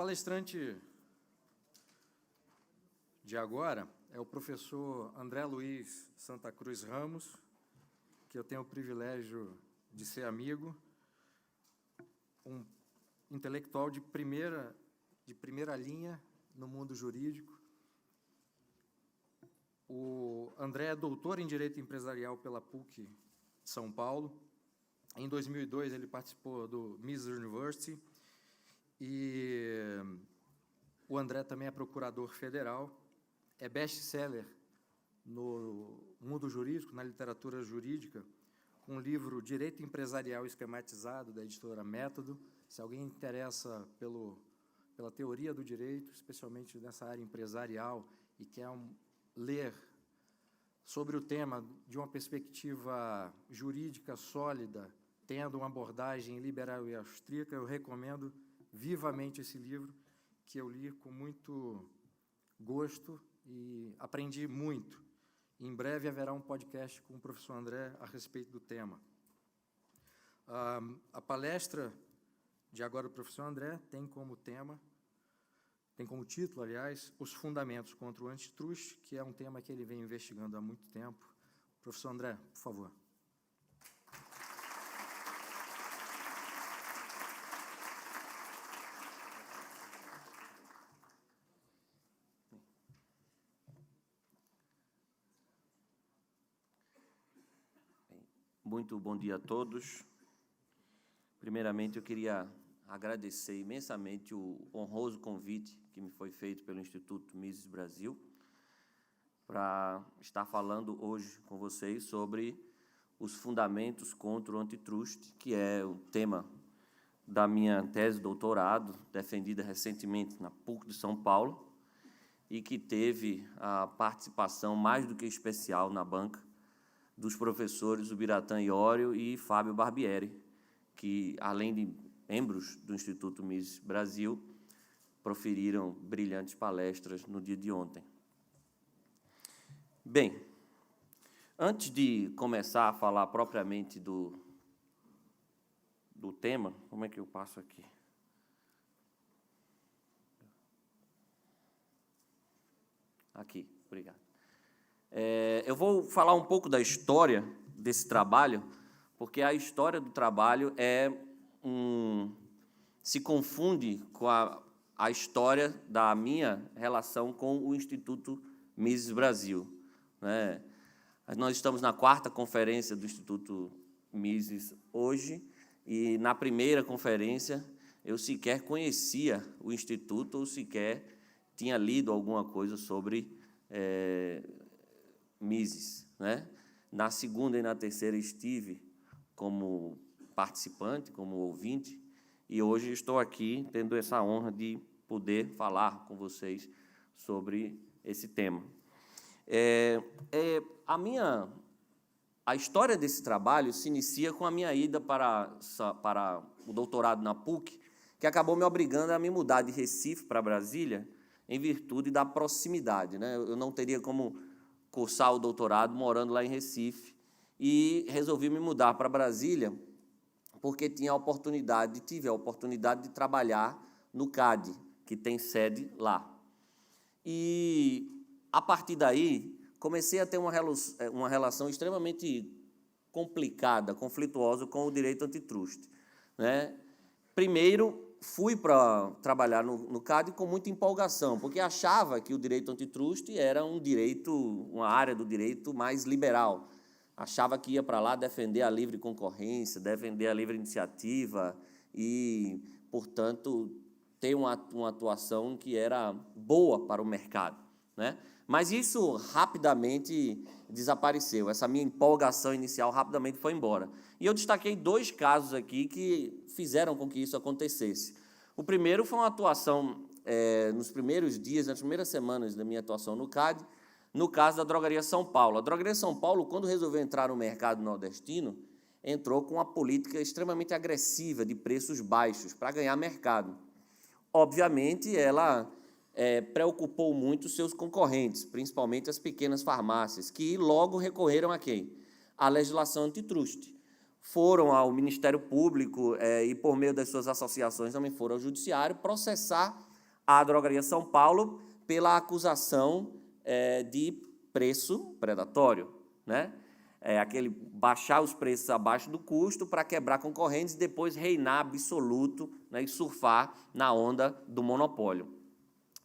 palestrante de agora é o professor André Luiz Santa Cruz Ramos, que eu tenho o privilégio de ser amigo, um intelectual de primeira linha no mundo jurídico. O André é doutor em Direito Empresarial pela PUC de São Paulo. Em 2002, ele participou do Mises University, e o André também é procurador federal, é best-seller no mundo jurídico, na literatura jurídica, com o livro Direito Empresarial Esquematizado, da editora Método. Se alguém interessa pela teoria do direito, especialmente nessa área empresarial, e quer ler sobre o tema de uma perspectiva jurídica sólida, tendo uma abordagem liberal e austríaca, eu recomendo vivamente esse livro, que eu li com muito gosto e aprendi muito. Em breve haverá um podcast com o professor André a respeito do tema. A palestra de agora do professor André tem como título, aliás, Os Fundamentos contra o Antitrust, que é um tema que ele vem investigando há muito tempo. Professor André, por favor. Muito bom dia a todos. Primeiramente, eu queria agradecer imensamente o honroso convite que me foi feito pelo Instituto Mises Brasil para estar falando hoje com vocês sobre os fundamentos contra o antitrust, que é o tema da minha tese de doutorado, defendida recentemente na PUC de São Paulo, e que teve a participação mais do que especial na banca dos professores Ubiratã Iório e Fábio Barbieri, que, além de membros do Instituto Mises Brasil, proferiram brilhantes palestras no dia de ontem. Bem, antes de começar a falar propriamente do tema, como é que eu passo aqui? Aqui, obrigado. Eu vou falar um pouco da história desse trabalho, porque a história do trabalho se confunde com a história da minha relação com o Instituto Mises Brasil, né? Nós estamos na 4ª conferência do Instituto Mises hoje, e na primeira conferência eu sequer conhecia o Instituto ou sequer tinha lido alguma coisa sobre Mises, né? Na segunda e na terceira estive como participante, como ouvinte, e hoje estou aqui tendo essa honra de poder falar com vocês sobre esse tema. A história desse trabalho se inicia com a minha ida para o doutorado na PUC, que acabou me obrigando a me mudar de Recife para Brasília em virtude da proximidade, né? Eu não teria como cursar o doutorado morando lá em Recife, e resolvi me mudar para Brasília porque tive a oportunidade de trabalhar no CAD, que tem sede lá. E, a partir daí, comecei a ter uma relação extremamente complicada, conflituosa com o direito antitrust, né? Primeiro, fui para trabalhar no CAD com muita empolgação, porque achava que o direito antitrust era uma área do direito mais liberal. Achava que ia para lá defender a livre concorrência, defender a livre iniciativa e, portanto, ter uma atuação que era boa para o mercado, né? Mas isso rapidamente desapareceu, essa minha empolgação inicial rapidamente foi embora. E eu destaquei 2 casos aqui que fizeram com que isso acontecesse. O primeiro foi uma atuação, nos primeiros dias, nas primeiras semanas da minha atuação no CAD, no caso da Drogaria São Paulo. A Drogaria São Paulo, quando resolveu entrar no mercado nordestino, entrou com uma política extremamente agressiva de preços baixos para ganhar mercado. Obviamente, ela preocupou muito os seus concorrentes, principalmente as pequenas farmácias, que logo recorreram a quem? À legislação antitrust. Foram ao Ministério Público e, por meio das suas associações, também foram ao Judiciário processar à Drogaria São Paulo pela acusação de preço predatório, né? Aquele baixar os preços abaixo do custo para quebrar concorrentes e depois reinar absoluto, né, e surfar na onda do monopólio.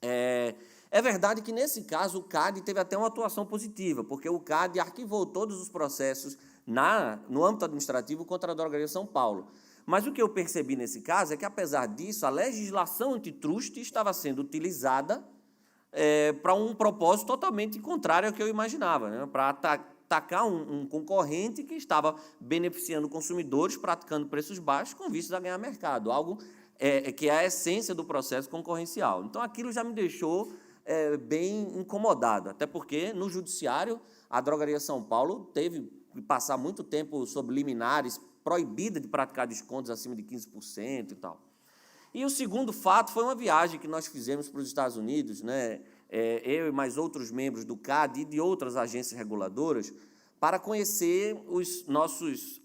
É verdade que, nesse caso, o CAD teve até uma atuação positiva, porque o CAD arquivou todos os processos no âmbito administrativo contra a Drogaria São Paulo. Mas o que eu percebi nesse caso é que, apesar disso, a legislação antitruste estava sendo utilizada para um propósito totalmente contrário ao que eu imaginava, né? Para atacar um concorrente que estava beneficiando consumidores, praticando preços baixos com vistas a ganhar mercado, algo que é a essência do processo concorrencial. Então, aquilo já me deixou bem incomodado, até porque, no judiciário, a Drogaria São Paulo teve que passar muito tempo sob liminares, proibida de praticar descontos acima de 15% e tal. E o segundo fato foi uma viagem que nós fizemos para os Estados Unidos, né? Eu e mais outros membros do CAD e de outras agências reguladoras, para conhecer os nossos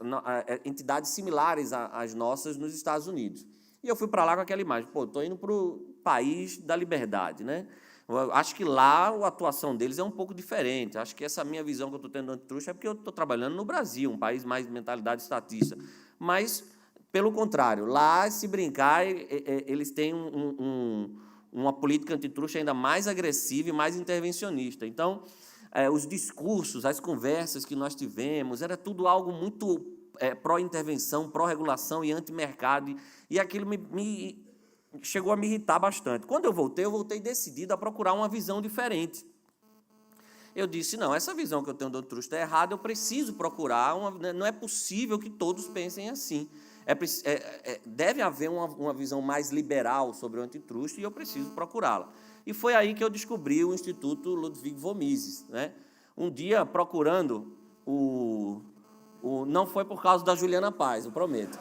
entidades similares às nossas nos Estados Unidos. E eu fui para lá com aquela imagem, estou indo para o país da liberdade, né? Eu acho que lá a atuação deles é um pouco diferente. Acho que essa minha visão que eu estou tendo do antitruste é porque eu estou trabalhando no Brasil, um país mais de mentalidade estatista. Mas, pelo contrário, lá, se brincar, eles têm uma política antitruste ainda mais agressiva e mais intervencionista. Então, os discursos, as conversas que nós tivemos, era tudo algo muito pró-intervenção, pró-regulação e anti-mercado, e aquilo chegou a me irritar bastante. Quando eu voltei decidido a procurar uma visão diferente. Eu disse, não, essa visão que eu tenho do antitruste é errada, eu preciso procurar, não é possível que todos pensem assim. Deve haver uma visão mais liberal sobre o antitruste e eu preciso procurá-la. E foi aí que eu descobri o Instituto Ludwig von Mises, né? Um dia, procurando não foi por causa da Juliana Paz, eu prometo.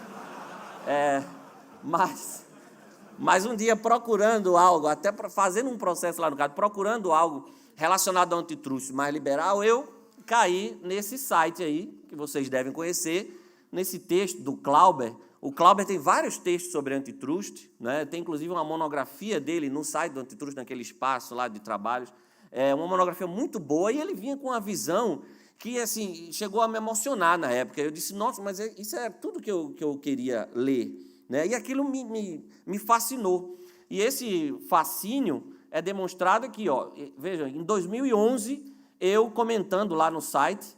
Mas um dia, procurando algo, até fazendo um processo lá no CAD, procurando algo relacionado ao antitruste mais liberal, eu caí nesse site aí, que vocês devem conhecer, nesse texto do Clauber. O Clauber tem vários textos sobre antitruste, né? Tem inclusive uma monografia dele no site do antitruste, naquele espaço lá de trabalhos. É uma monografia muito boa, e ele vinha com uma visão que assim, chegou a me emocionar na época. Eu disse, nossa, mas isso é tudo que eu queria ler, né? E aquilo me fascinou. E esse fascínio é demonstrado aqui, ó. Veja, em 2011, eu comentando lá no site,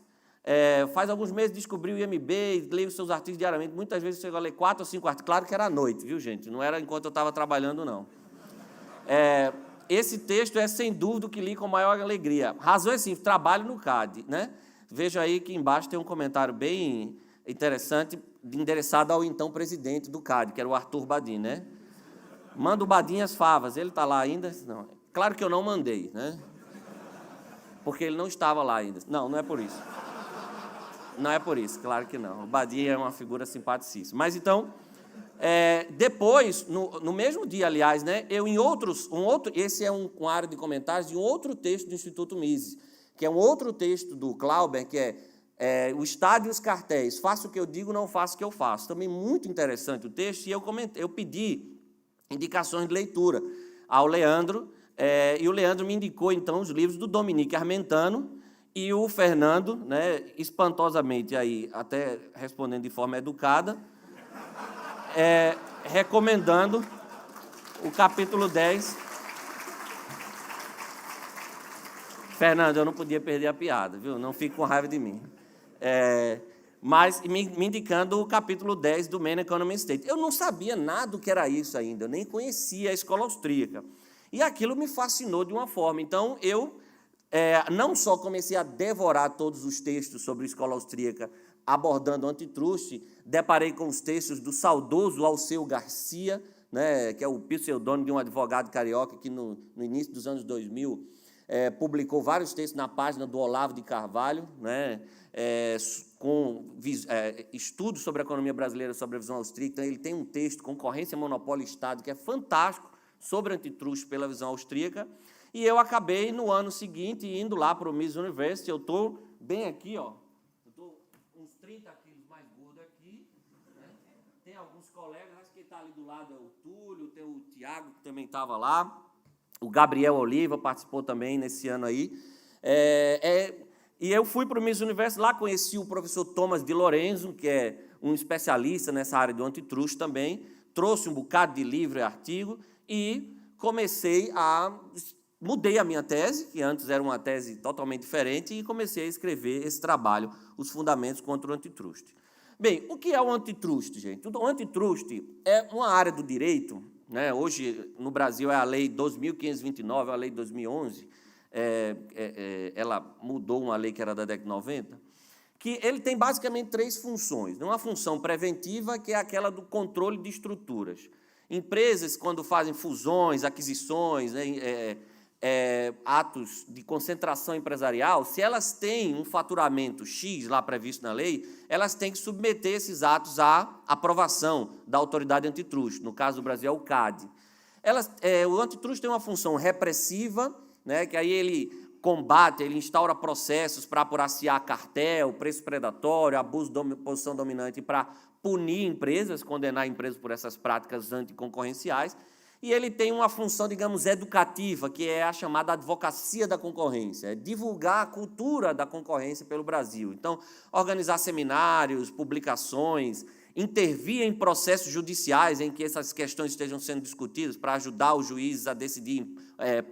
faz alguns meses descobri o IMB, leio seus artigos diariamente, muitas vezes chego a ler 4 ou 5 artigos, claro que era à noite, viu, gente? Não era enquanto eu estava trabalhando, não. Esse texto é, sem dúvida, o que li com maior alegria. Razão é assim, trabalho no CAD, né? Veja aí que embaixo tem um comentário bem interessante, endereçado ao então presidente do CAD, que era o Arthur Badin, né? Manda o Badin as favas, ele está lá ainda? Não. Claro que eu não mandei, né? Porque ele não estava lá ainda. Não é por isso. Não é por isso, claro que não. O Badin é uma figura simpaticíssima. Mas, então, depois, no mesmo dia, aliás, né, eu em esse é uma área de comentários de um outro texto do Instituto Mises, que é um outro texto do Clauber, que é o Estado e os cartéis, faço o que eu digo, não faço o que eu faço. Também muito interessante o texto, e eu pedi indicações de leitura ao Leandro, e o Leandro me indicou, então, os livros do Dominique Armentano, e o Fernando, né, espantosamente, aí, até respondendo de forma educada, recomendando o capítulo 10. Fernando, eu não podia perder a piada, viu? Não fique com raiva de mim. Mas me indicando o capítulo 10 do Main Economy and State. Eu não sabia nada do que era isso ainda, eu nem conhecia a escola austríaca. E aquilo me fascinou de uma forma. Então, eu não só comecei a devorar todos os textos sobre a escola austríaca abordando o antitruste, deparei com os textos do saudoso Alceu Garcia, né, que é o pseudônimo de um advogado carioca que, no início dos anos 2000, publicou vários textos na página do Olavo de Carvalho, né, com estudos sobre a economia brasileira, sobre a visão austríaca. Então, ele tem um texto, Concorrência, Monopólio e Estado, que é fantástico, sobre antitruste pela visão austríaca. E eu acabei, no ano seguinte, indo lá para o Mises University. Eu estou bem aqui, ó. Eu estou uns 30 quilos mais gordo aqui, né? Tem alguns colegas, acho que está ali do lado é o Túlio, tem o Tiago, que também estava lá, o Gabriel Oliva participou também nesse ano aí. E eu fui para o Miss Universo, lá conheci o professor Thomas de Lorenzo, que é um especialista nessa área do antitruste também, trouxe um bocado de livro e artigo, e mudei a minha tese, que antes era uma tese totalmente diferente, e comecei a escrever esse trabalho, Os Fundamentos contra o Antitruste. Bem, o que é o antitruste, gente? O antitruste é uma área do direito, né? Hoje, no Brasil, é a Lei 2.529, a Lei de 2011, ela mudou uma lei que era da década de 90, que ele tem basicamente 3 funções. Uma função preventiva, que é aquela do controle de estruturas. Empresas, quando fazem fusões, aquisições, né, atos de concentração empresarial, se elas têm um faturamento X lá previsto na lei, elas têm que submeter esses atos à aprovação da autoridade antitruste. No caso do Brasil, é o CAD. O antitruste tem uma função repressiva, né, que aí ele combate, ele instaura processos para apurar se há cartel, preço predatório, abuso de posição dominante, para punir empresas, condenar empresas por essas práticas anticoncorrenciais. E ele tem uma função, digamos, educativa, que é a chamada advocacia da concorrência, é divulgar a cultura da concorrência pelo Brasil. Então, organizar seminários, publicações, intervir em processos judiciais em que essas questões estejam sendo discutidas para ajudar os juízes a decidir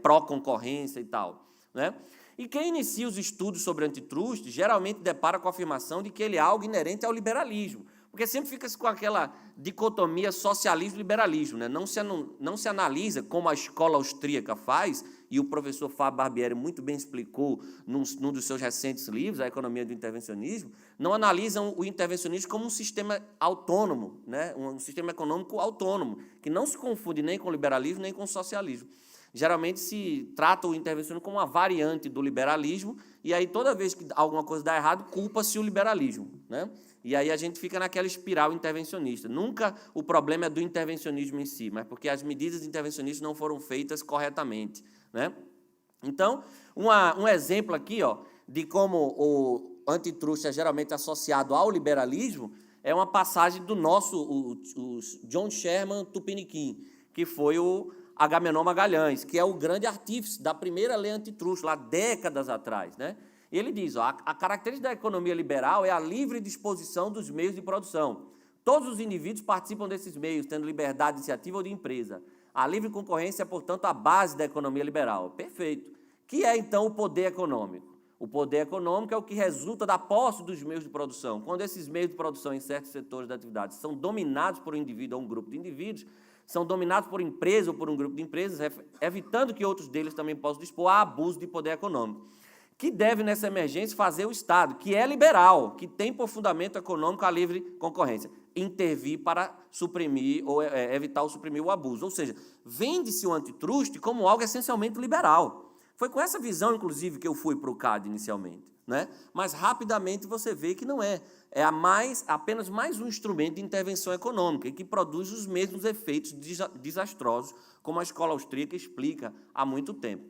pró-concorrência e tal, né? E quem inicia os estudos sobre antitruste geralmente depara com a afirmação de que ele é algo inerente ao liberalismo, porque sempre fica-se com aquela dicotomia socialismo-liberalismo, né? Não se analisa, como a escola austríaca faz, e o professor Fábio Barbieri muito bem explicou num dos seus recentes livros, A Economia do Intervencionismo, não analisam o intervencionismo como um sistema autônomo, né? Um sistema econômico autônomo, que não se confunde nem com o liberalismo, nem com o socialismo. Geralmente se trata o intervencionismo como uma variante do liberalismo, e aí toda vez que alguma coisa dá errado, culpa-se o liberalismo, né? E aí a gente fica naquela espiral intervencionista. Nunca o problema é do intervencionismo em si, mas porque as medidas intervencionistas não foram feitas corretamente, né? Então, um exemplo aqui, ó, de como o antitruste é geralmente associado ao liberalismo é uma passagem do nosso o John Sherman Tupiniquim, que foi o Agamenon Magalhães, que é o grande artífice da primeira lei antitruste, lá décadas atrás, né? E ele diz, ó, a característica da economia liberal é a livre disposição dos meios de produção. Todos os indivíduos participam desses meios, tendo liberdade de iniciativa ou de empresa. A livre concorrência é, portanto, a base da economia liberal. Perfeito. Que é, então, o poder econômico? O poder econômico é o que resulta da posse dos meios de produção. Quando esses meios de produção em certos setores da atividade são dominados por um indivíduo ou um grupo de indivíduos, são dominados por empresa ou por um grupo de empresas, evitando que outros deles também possam dispor a abuso de poder econômico. Que deve, nessa emergência, fazer o Estado, que é liberal, que tem por fundamento econômico a livre concorrência, intervir para suprimir ou evitar suprimir o abuso. Ou seja, vende-se o antitruste como algo essencialmente liberal. Foi com essa visão, inclusive, que eu fui para o CAD inicialmente, né? Mas rapidamente você vê que não é. É apenas mais um instrumento de intervenção econômica e que produz os mesmos efeitos desastrosos, como a escola austríaca explica há muito tempo,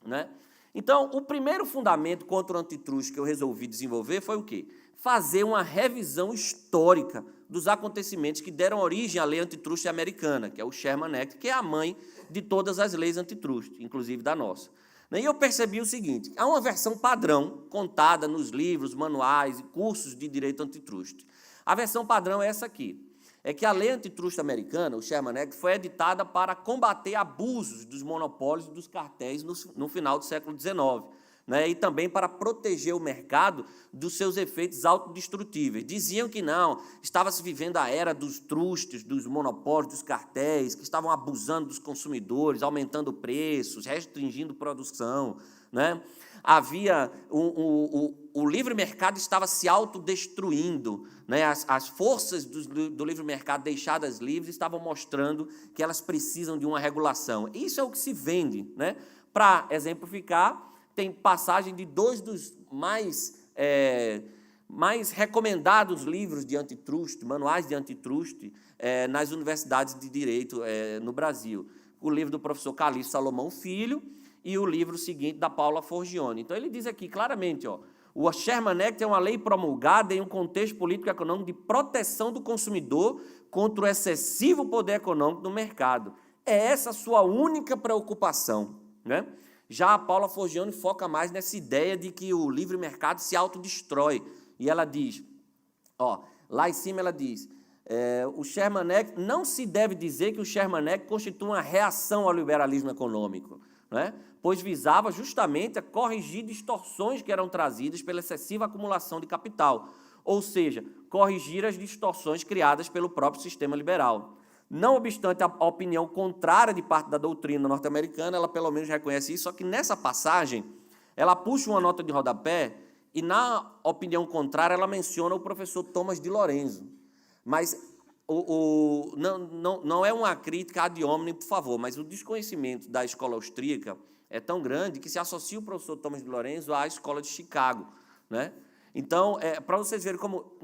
né? Então, o primeiro fundamento contra o antitruste que eu resolvi desenvolver foi o quê? Fazer uma revisão histórica dos acontecimentos que deram origem à lei antitruste americana, que é o Sherman Act, que é a mãe de todas as leis antitruste, inclusive da nossa. E eu percebi o seguinte, há uma versão padrão contada nos livros, manuais e cursos de direito antitruste. A versão padrão é essa aqui. É que a lei antitruste americana, o Sherman Act, foi editada para combater abusos dos monopólios e dos cartéis no final do século XIX, né? E também para proteger o mercado dos seus efeitos autodestrutíveis. Diziam que não, estava-se vivendo a era dos trustes, dos monopólios, dos cartéis, que estavam abusando dos consumidores, aumentando preços, restringindo produção, né? Havia o livre mercado estava se autodestruindo, né? As forças do livre mercado deixadas livres estavam mostrando que elas precisam de uma regulação. Isso é o que se vende, né? Para exemplificar, tem passagem de 2 dos mais recomendados livros de antitruste, manuais de antitruste, nas universidades de direito no Brasil. O livro do professor Calixto Salomão Filho e o livro seguinte da Paula Forgione. Então, ele diz aqui claramente, ó, O Sherman Act é uma lei promulgada em um contexto político e econômico de proteção do consumidor contra o excessivo poder econômico do mercado. É essa a sua única preocupação, né? Já a Paula Forgione foca mais nessa ideia de que o livre mercado se autodestrói. E ela diz, lá em cima ela diz, o Sherman Act, não se deve dizer que o Sherman Act constitui uma reação ao liberalismo econômico, né? Pois visava justamente a corrigir distorções que eram trazidas pela excessiva acumulação de capital, ou seja, corrigir as distorções criadas pelo próprio sistema liberal. Não obstante a opinião contrária de parte da doutrina norte-americana, ela pelo menos reconhece isso, só que nessa passagem ela puxa uma nota de rodapé e, na opinião contrária, ela menciona o professor Thomas de Lorenzo. Mas não é uma crítica ad hominem, por favor, mas o desconhecimento da escola austríaca é tão grande que se associa o professor Thomas de Lorenzo à escola de Chicago, né? Então, para vocês verem como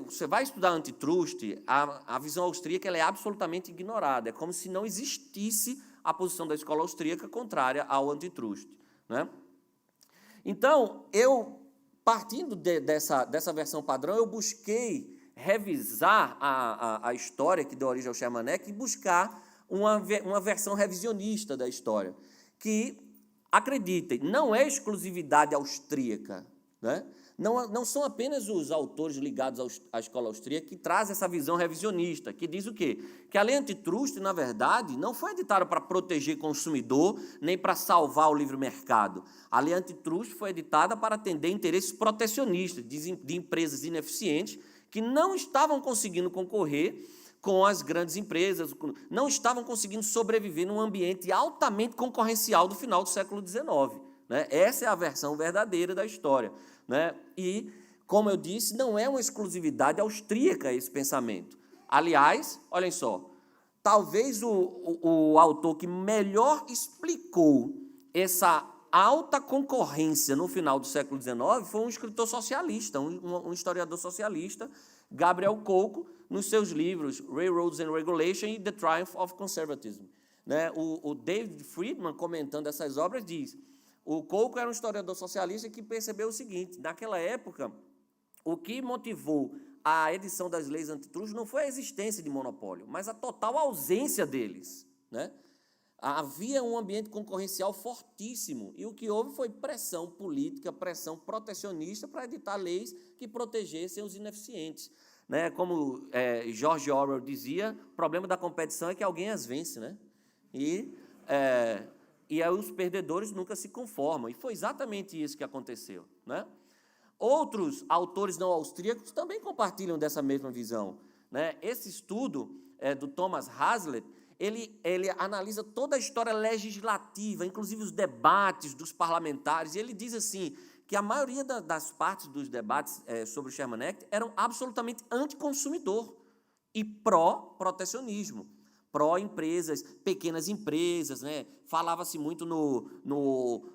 você vai estudar antitrust, a visão austríaca ela é absolutamente ignorada. É como se não existisse a posição da escola austríaca contrária ao antitrust, né? Então, partindo dessa versão padrão, eu busquei revisar a história que deu origem ao Sherman Act e buscar uma versão revisionista da história, que, acreditem, não é exclusividade austríaca, né? Não são apenas os autores ligados à escola austríaca que trazem essa visão revisionista, que diz o quê? Que a lei antitrust, na verdade, não foi editada para proteger o consumidor, nem para salvar o livre mercado. A lei antitrust foi editada para atender interesses protecionistas de empresas ineficientes que não estavam conseguindo concorrer com as grandes empresas, não estavam conseguindo sobreviver num ambiente altamente concorrencial do final do século XIX. Né? Essa é a versão verdadeira da história. Né? E, como eu disse, não é uma exclusividade austríaca esse pensamento. Aliás, olhem só, talvez o autor que melhor explicou essa alta concorrência no final do século XIX foi um escritor socialista, um historiador socialista, Gabriel Coco, nos seus livros Railroads and Regulation e The Triumph of Conservatism. Né? O David Friedman, comentando essas obras, diz: o Coco era um historiador socialista que percebeu o seguinte: naquela época, o que motivou a edição das leis antitrust não foi a existência de monopólio, mas a total ausência deles, né? Havia um ambiente concorrencial fortíssimo e o que houve foi pressão política, pressão protecionista para editar leis que protegessem os ineficientes. Né? Como George Orwell dizia, o problema da competição é que alguém as vence, né? E aí os perdedores nunca se conformam. E foi exatamente isso que aconteceu. Né? Outros autores não austríacos também compartilham dessa mesma visão. Né? Esse estudo do Thomas Hazlitt, ele analisa toda a história legislativa, inclusive os debates dos parlamentares, e ele diz assim, que a maioria das partes dos debates sobre o Sherman Act eram absolutamente anticonsumidor e pró-protecionismo, pró-empresas, pequenas empresas, né? Falava-se muito no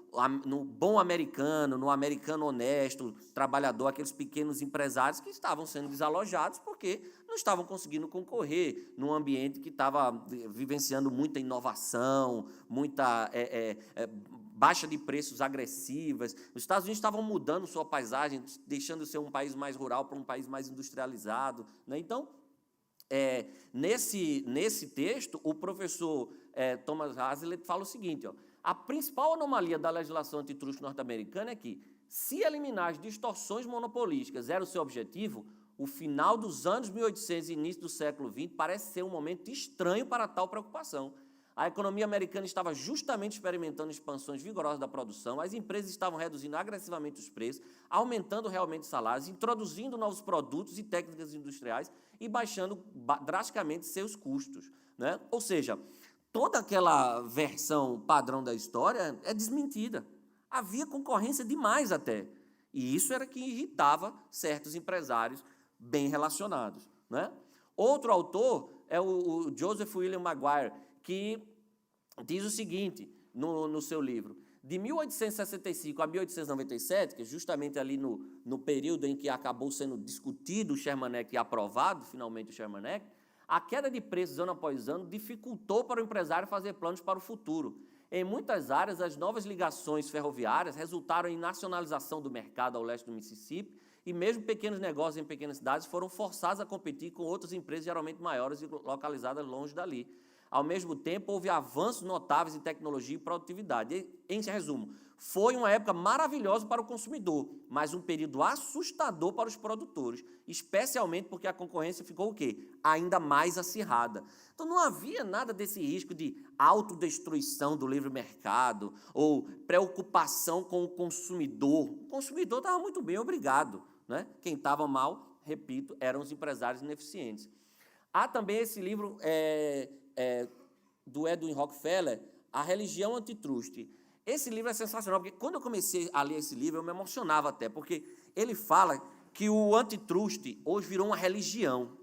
bom americano, no americano honesto, trabalhador, aqueles pequenos empresários que estavam sendo desalojados porque não estavam conseguindo concorrer num ambiente que estava vivenciando muita inovação, muita baixa de preços agressivas. Os Estados Unidos estavam mudando sua paisagem, deixando de ser um país mais rural para um país mais industrializado. Né? Então, nesse texto, o professor Thomas Hazlitt fala o seguinte: a principal anomalia da legislação antitrust norte-americana é que, se eliminar as distorções monopolísticas era o seu objetivo, o final dos anos 1800 e início do século XX parece ser um momento estranho para tal preocupação. A economia americana estava justamente experimentando expansões vigorosas da produção, as empresas estavam reduzindo agressivamente os preços, aumentando realmente os salários, introduzindo novos produtos e técnicas industriais e baixando drasticamente seus custos. Né? Ou seja, toda aquela versão padrão da história é desmentida. Havia concorrência demais até. E isso era que irritava certos empresários bem relacionados. Né? Outro autor é o Joseph William Maguire, que diz o seguinte no seu livro: de 1865 a 1897, que é justamente ali no período em que acabou sendo discutido o Sherman Act e aprovado finalmente o Sherman Act, a queda de preços ano após ano dificultou para o empresário fazer planos para o futuro. Em muitas áreas, as novas ligações ferroviárias resultaram em nacionalização do mercado ao leste do Mississippi e mesmo pequenos negócios em pequenas cidades foram forçados a competir com outras empresas geralmente maiores e localizadas longe dali. Ao mesmo tempo, houve avanços notáveis em tecnologia e produtividade. Em resumo, foi uma época maravilhosa para o consumidor, mas um período assustador para os produtores, especialmente porque a concorrência ficou o quê? Ainda mais acirrada. Então, não havia nada desse risco de autodestruição do livre mercado ou preocupação com o consumidor. O consumidor estava muito bem, obrigado, né? Quem estava mal, repito, eram os empresários ineficientes. Há também esse livro do Edwin Rockefeller, A Religião Antitruste. Esse livro é sensacional, porque quando eu comecei a ler esse livro, eu me emocionava até, porque ele fala que o antitruste hoje virou uma religião.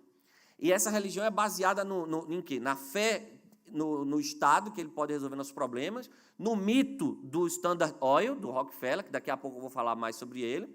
E essa religião é baseada em quê? Na fé no Estado, que ele pode resolver nossos problemas, no mito do Standard Oil, do Rockefeller, que daqui a pouco eu vou falar mais sobre ele,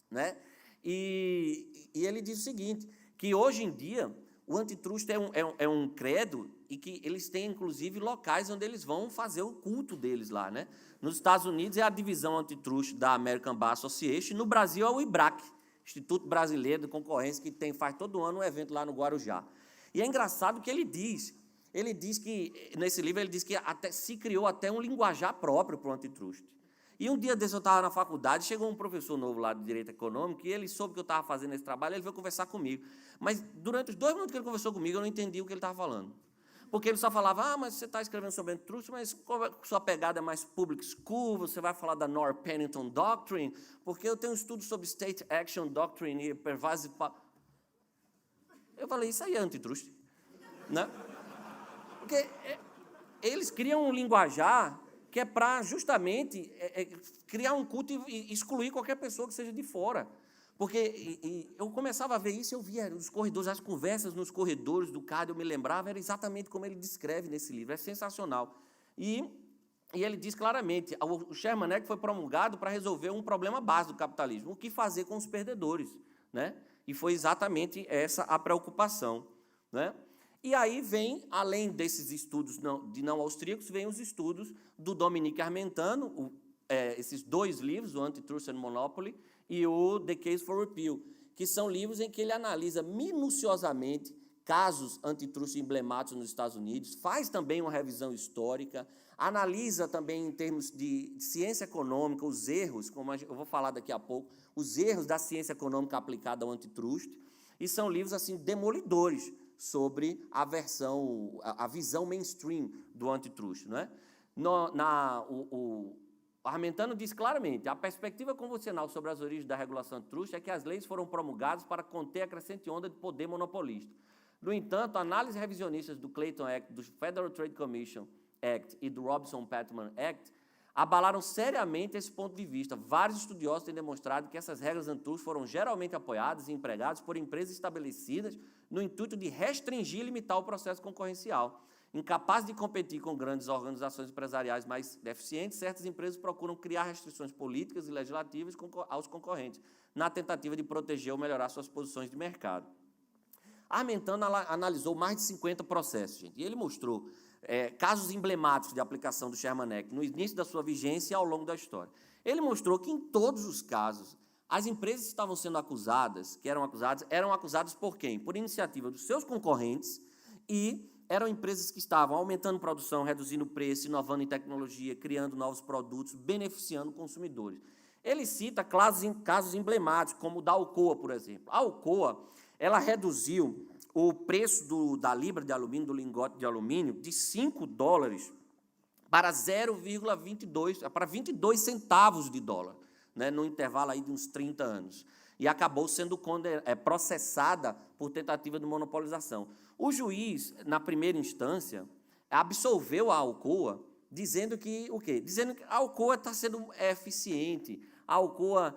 né? E ele diz o seguinte, que hoje em dia o antitruste é um credo e que eles têm, inclusive, locais onde eles vão fazer o culto deles lá, né? Nos Estados Unidos é a divisão antitruste da American Bar Association, no Brasil é o IBRAC, Instituto Brasileiro de Concorrência, que faz todo ano um evento lá no Guarujá. E é engraçado que ele diz que, nesse livro, ele diz que se criou até um linguajar próprio para o antitruste. E um dia desse eu estava na faculdade, chegou um professor novo lá de Direito Econômico, e ele soube que eu estava fazendo esse trabalho, ele veio conversar comigo. Mas, durante os 2 minutos que ele conversou comigo, eu não entendi o que ele estava falando. Porque ele só falava, mas você está escrevendo sobre antitruste, mas sua pegada é mais public school, você vai falar da North Pennington Doctrine, porque eu tenho um estudo sobre State Action Doctrine e Pervasive... Eu falei, isso aí é antitruste, né? Porque eles criam um linguajar que é para, justamente, criar um culto e excluir qualquer pessoa que seja de fora. Porque eu começava a ver isso, eu via os corredores, as conversas nos corredores do CAD, eu me lembrava, era exatamente como ele descreve nesse livro, é sensacional. E ele diz claramente, o Sherman Act foi promulgado para resolver um problema básico do capitalismo, o que fazer com os perdedores, né? E foi exatamente essa a preocupação, né? E aí vem, além desses estudos de não austríacos, vem os estudos do Dominique Armentano, esses 2 livros, o Antitrust and Monopoly e o The Case for Repeal, que são livros em que ele analisa minuciosamente casos antitruste emblemáticos nos Estados Unidos, faz também uma revisão histórica, analisa também em termos de ciência econômica os erros, como eu vou falar daqui a pouco, os erros da ciência econômica aplicada ao antitruste, e são livros assim demolidores sobre a visão mainstream do antitruste, né? O Armentano diz claramente, a perspectiva convencional sobre as origens da regulação antitruste é que as leis foram promulgadas para conter a crescente onda de poder monopolista. No entanto, análises revisionistas do Clayton Act, do Federal Trade Commission Act e do Robinson-Patman Act abalaram seriamente esse ponto de vista. Vários estudiosos têm demonstrado que essas regras antitruste foram geralmente apoiadas e empregadas por empresas estabelecidas no intuito de restringir e limitar o processo concorrencial. Incapazes de competir com grandes organizações empresariais mais deficientes, certas empresas procuram criar restrições políticas e legislativas aos concorrentes, na tentativa de proteger ou melhorar suas posições de mercado. Armentano analisou mais de 50 processos, gente, e ele mostrou casos emblemáticos de aplicação do Sherman Act no início da sua vigência e ao longo da história. Ele mostrou que, em todos os casos, as empresas que estavam sendo acusadas, eram acusadas por quem? Por iniciativa dos seus concorrentes e eram empresas que estavam aumentando produção, reduzindo o preço, inovando em tecnologia, criando novos produtos, beneficiando consumidores. Ele cita casos emblemáticos, como o da Alcoa, por exemplo. A Alcoa, ela reduziu o preço da libra de alumínio, do lingote de alumínio, de $5 para 0,22, para 22 centavos de dólar, né, no intervalo aí de uns 30 anos. E acabou sendo processada por tentativa de monopolização. O juiz, na primeira instância, absolveu a Alcoa, dizendo que o quê? Dizendo que a Alcoa está sendo eficiente, a Alcoa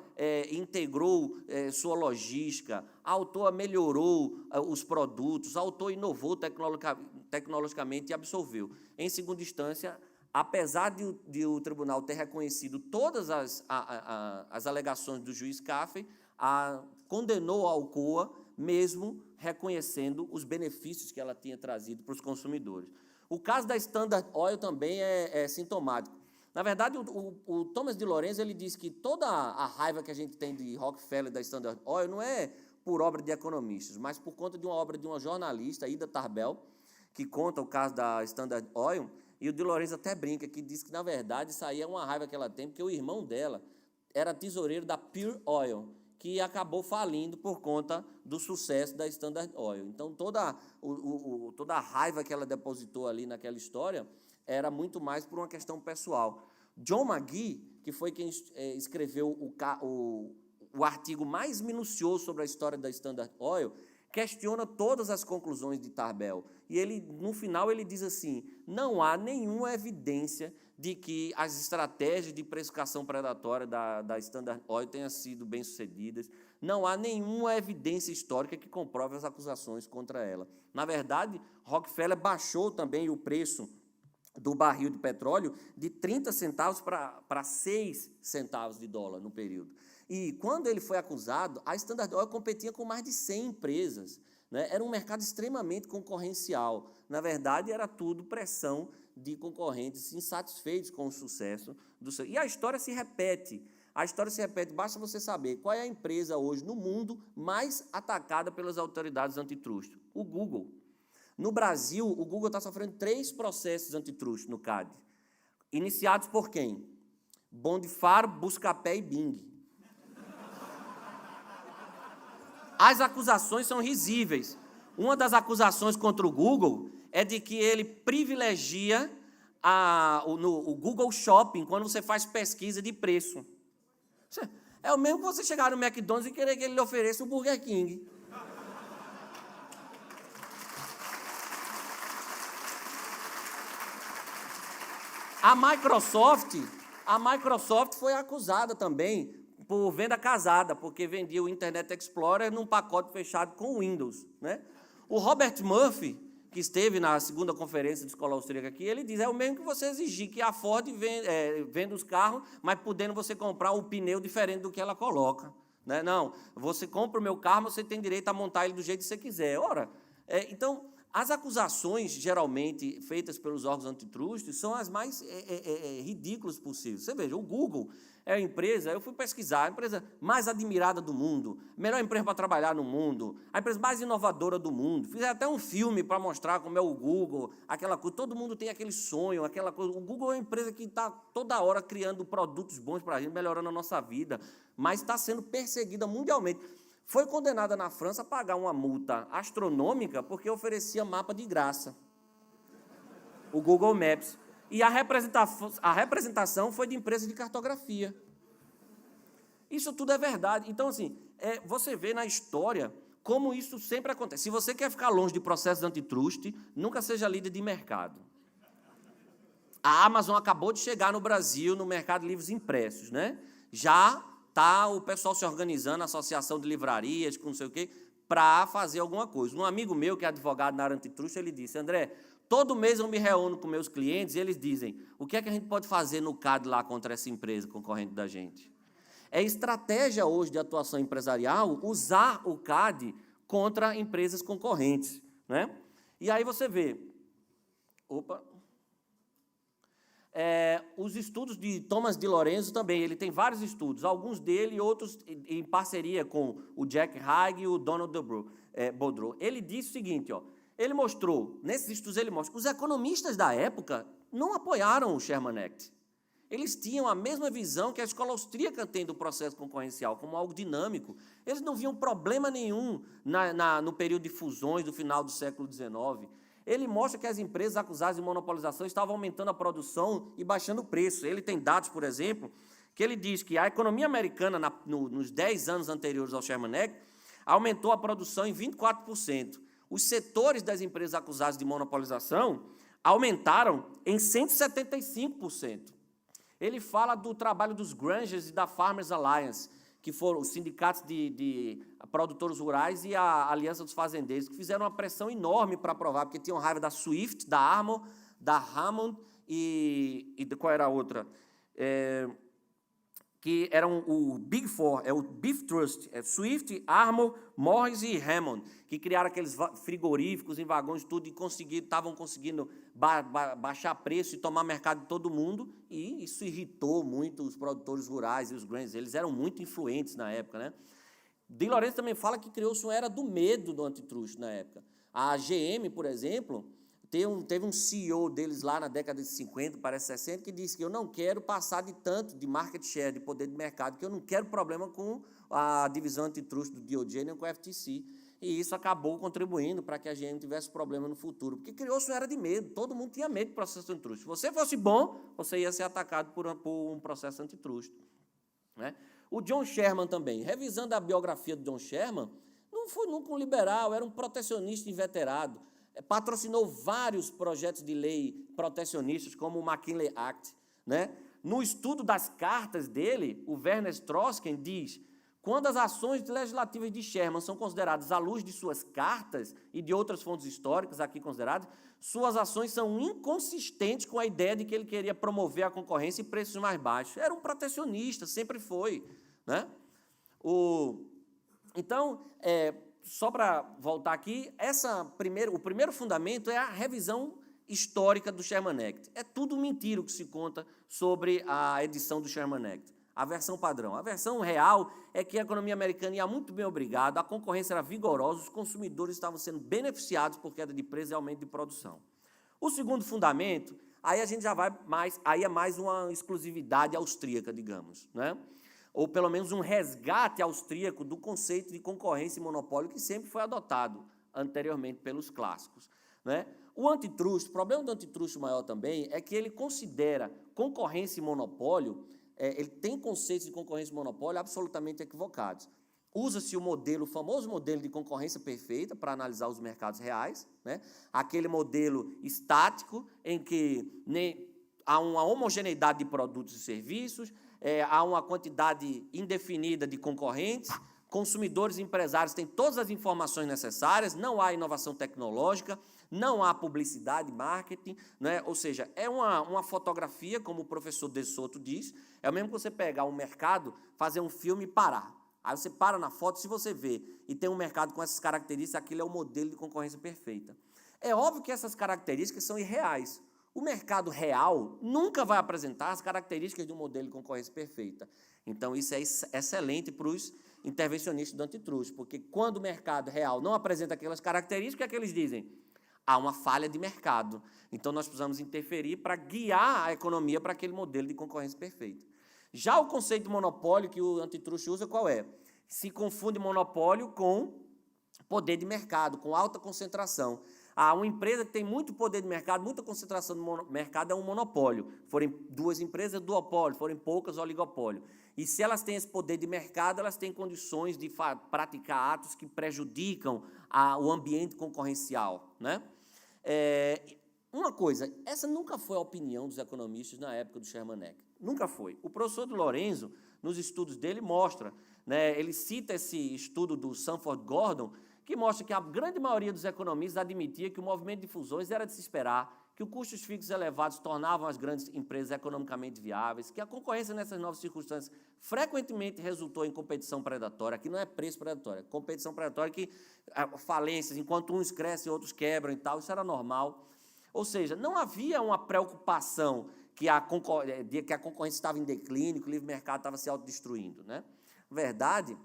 integrou sua logística, a Alcoa melhorou os produtos, a Alcoa inovou tecnologicamente e absolveu. Em segunda instância, apesar de o tribunal ter reconhecido todas as alegações do juiz Caffey, condenou a Alcoa, mesmo reconhecendo os benefícios que ela tinha trazido para os consumidores. O caso da Standard Oil também é sintomático. Na verdade, o Thomas de Lorenzo ele diz que toda a raiva que a gente tem de Rockefeller e da Standard Oil não é por obra de economistas, mas por conta de uma obra de uma jornalista, Ida Tarbell, que conta o caso da Standard Oil, e o de Lorenzo até brinca, que diz que, na verdade, isso aí é uma raiva que ela tem, porque o irmão dela era tesoureiro da Pure Oil, que acabou falindo por conta do sucesso da Standard Oil. Então, toda a raiva que ela depositou ali naquela história era muito mais por uma questão pessoal. John McGee, que foi quem escreveu o artigo mais minucioso sobre a história da Standard Oil, questiona todas as conclusões de Tarbell. E ele, no final, ele diz assim: não há nenhuma evidência de que as estratégias de precificação predatória da Standard Oil tenham sido bem-sucedidas. Não há nenhuma evidência histórica que comprove as acusações contra ela. Na verdade, Rockefeller baixou também o preço do barril de petróleo de 30 centavos para 6 centavos de dólar no período. E quando ele foi acusado, a Standard Oil competia com mais de 100 empresas, né? Era um mercado extremamente concorrencial. Na verdade, era tudo pressão de concorrentes insatisfeitos com o sucesso do seu. E a história se repete. A história se repete, basta você saber qual é a empresa hoje no mundo mais atacada pelas autoridades antitruste. O Google. No Brasil, o Google está sofrendo 3 processos antitruste no CAD. Iniciados por quem? Bondfar, Buscapé e Bing. As acusações são risíveis. Uma das acusações contra o Google é de que ele privilegia o Google Shopping quando você faz pesquisa de preço. É o mesmo que você chegar no McDonald's e querer que ele lhe ofereça o Burger King. A Microsoft foi acusada também por venda casada, porque vendia o Internet Explorer num pacote fechado com o Windows, né? O Robert Murphy, que esteve na segunda conferência de escola austríaca aqui, ele diz, é o mesmo que você exigir que a Ford venda os carros, mas podendo você comprar um pneu diferente do que ela coloca, né? Não, você compra o meu carro, mas você tem direito a montar ele do jeito que você quiser. Ora, então, as acusações, geralmente, feitas pelos órgãos antitruste, são as mais ridículas possíveis. Você veja, o Google é a empresa, eu fui pesquisar, a empresa mais admirada do mundo, melhor empresa para trabalhar no mundo, a empresa mais inovadora do mundo. Fizeram até um filme para mostrar como é o Google, aquela coisa, todo mundo tem aquele sonho, aquela coisa. O Google é uma empresa que está toda hora criando produtos bons para a gente, melhorando a nossa vida, mas está sendo perseguida mundialmente. Foi condenada na França a pagar uma multa astronômica porque oferecia mapa de graça, o Google Maps. E a representação foi de empresa de cartografia. Isso tudo é verdade. Então, assim, você vê na história como isso sempre acontece. Se você quer ficar longe de processos antitruste, nunca seja líder de mercado. A Amazon acabou de chegar no Brasil, no mercado de livros impressos, né? Já está o pessoal se organizando, a associação de livrarias, com não sei o quê, para fazer alguma coisa. Um amigo meu, que é advogado na área antitruste, ele disse, André, todo mês eu me reúno com meus clientes e eles dizem, o que é que a gente pode fazer no CAD lá contra essa empresa concorrente da gente? É estratégia hoje de atuação empresarial usar o CAD contra empresas concorrentes, né? E aí você vê, os estudos de Thomas de Lorenzo também, ele tem vários estudos, alguns dele e outros em parceria com o Jack Haig e o Donald Boudreau. Ele disse o seguinte, ele mostrou, nesses estudos ele mostra, os economistas da época não apoiaram o Sherman Act. Eles tinham a mesma visão que a escola austríaca tem do processo concorrencial, como algo dinâmico. Eles não viam problema nenhum no período de fusões do final do século XIX. Ele mostra que as empresas acusadas de monopolização estavam aumentando a produção e baixando o preço. Ele tem dados, por exemplo, que ele diz que a economia americana, nos 10 anos anteriores ao Sherman Act, aumentou a produção em 24%. Os setores das empresas acusadas de monopolização aumentaram em 175%. Ele fala do trabalho dos Grangers e da Farmers Alliance, que foram os sindicatos de produtores rurais e a Aliança dos Fazendeiros, que fizeram uma pressão enorme para aprovar, porque tinham raiva da Swift, da Armour, da Hammond e qual era a outra? que eram o Big Four, o Beef Trust, Swift, Armour, Morris e Hammond, que criaram aqueles frigoríficos em vagões, tudo, e estavam conseguindo baixar preço e tomar mercado de todo mundo, e isso irritou muito os produtores rurais e os grandes, eles eram muito influentes na época, né? De Lorenzo também fala que criou-se uma era do medo do antitruste na época. A GM, por exemplo, teve um CEO deles lá na década de 50, parece 60, que disse que eu não quero passar de tanto de market share, de poder de mercado, que eu não quero problema com a divisão antitruste do DOJ nem com o FTC. E isso acabou contribuindo para que a GM tivesse problema no futuro, porque criou-se uma era de medo, todo mundo tinha medo do processo antitruste. Se você fosse bom, você ia ser atacado por um processo antitruste, né? O John Sherman também, revisando a biografia do John Sherman, não foi nunca um liberal, era um protecionista inveterado, patrocinou vários projetos de lei protecionistas, como o McKinley Act, né? No estudo das cartas dele, o Werner Strosken diz: quando as ações legislativas de Sherman são consideradas à luz de suas cartas e de outras fontes históricas aqui consideradas, suas ações são inconsistentes com a ideia de que ele queria promover a concorrência e preços mais baixos. Era um protecionista, sempre foi, né? Então, só para voltar aqui, o primeiro fundamento é a revisão histórica do Sherman Act. É tudo mentira o que se conta sobre a edição do Sherman Act. A versão padrão. A versão real é que a economia americana ia muito bem obrigada, a concorrência era vigorosa, os consumidores estavam sendo beneficiados por queda de preço e aumento de produção. O segundo fundamento, aí a gente já vai mais, aí é mais uma exclusividade austríaca, digamos, né? Ou pelo menos um resgate austríaco do conceito de concorrência e monopólio que sempre foi adotado anteriormente pelos clássicos, né? O antitruste, o problema do antitruste maior também é que ele considera concorrência e monopólio, ele tem conceitos de concorrência e monopólio absolutamente equivocados. Usa-se o famoso modelo de concorrência perfeita para analisar os mercados reais, né? Aquele modelo estático em que há uma homogeneidade de produtos e serviços, há uma quantidade indefinida de concorrentes, consumidores e empresários têm todas as informações necessárias, não há inovação tecnológica, não há publicidade, marketing, né? Ou seja, é uma fotografia, como o professor De Soto diz, é o mesmo que você pegar um mercado, fazer um filme e parar. Aí você para na foto, se você vê, e tem um mercado com essas características, aquilo é o modelo de concorrência perfeita. É óbvio que essas características são irreais. O mercado real nunca vai apresentar as características de um modelo de concorrência perfeita. Então, isso é excelente para os intervencionistas do antitruste, porque quando o mercado real não apresenta aquelas características, o que é que eles dizem? Há uma falha de mercado. Então, nós precisamos interferir para guiar a economia para aquele modelo de concorrência perfeita. Já o conceito de monopólio que o antitruste usa, qual é? Se confunde monopólio com poder de mercado, com alta concentração. Uma empresa que tem muito poder de mercado, muita concentração no mercado é um monopólio. Forem duas empresas, duopólio, forem poucas, oligopólio. E se elas têm esse poder de mercado, elas têm condições de praticar atos que prejudicam o ambiente concorrencial, né? Uma coisa, essa nunca foi a opinião dos economistas na época do Sherman Act. Nunca foi. O professor de Lorenzo, nos estudos dele, mostra, né, ele cita esse estudo do Sanford Gordon, que mostra que a grande maioria dos economistas admitia que o movimento de fusões era de se esperar, que os custos fixos elevados tornavam as grandes empresas economicamente viáveis, que a concorrência nessas novas circunstâncias frequentemente resultou em competição predatória, que não é preço predatório, é competição predatória, que falências, enquanto uns crescem, outros quebram e tal, isso era normal. Ou seja, não havia uma preocupação que a concorrência estava em declínio, que o livre mercado estava se autodestruindo, né? Na verdade,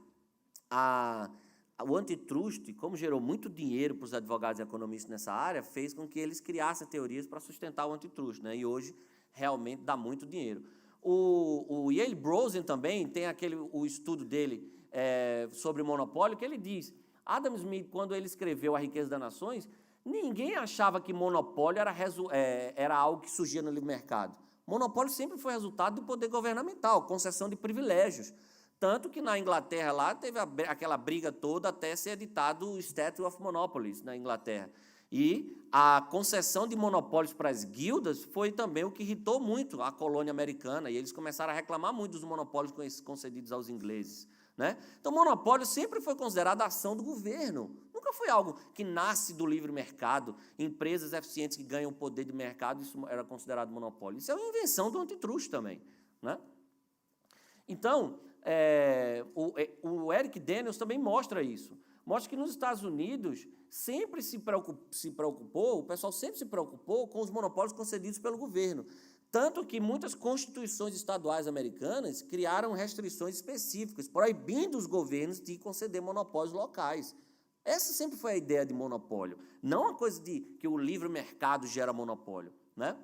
o antitruste, como gerou muito dinheiro para os advogados e economistas nessa área, fez com que eles criassem teorias para sustentar o antitruste, né? E hoje realmente dá muito dinheiro. O Yale Brosen também tem o estudo dele sobre monopólio, que ele diz, Adam Smith, quando ele escreveu A Riqueza das Nações, ninguém achava que monopólio era algo que surgia no livre mercado. Monopólio sempre foi resultado do poder governamental, concessão de privilégios. Tanto que na Inglaterra lá teve aquela briga toda até ser editado o Statute of Monopolies na Inglaterra. E a concessão de monopólios para as guildas foi também o que irritou muito a colônia americana, e eles começaram a reclamar muito dos monopólios concedidos aos ingleses, né? Então, monopólio sempre foi considerado a ação do governo. Nunca foi algo que nasce do livre mercado, empresas eficientes que ganham poder de mercado, isso era considerado monopólio. Isso é uma invenção do antitruste também, né? Então, o Eric Daniels também mostra isso. Mostra que nos Estados Unidos sempre o pessoal sempre se preocupou com os monopólios concedidos pelo governo. Tanto que muitas constituições estaduais americanas criaram restrições específicas, proibindo os governos de conceder monopólios locais. Essa sempre foi a ideia de monopólio, não a coisa de que o livre mercado gera monopólio, né?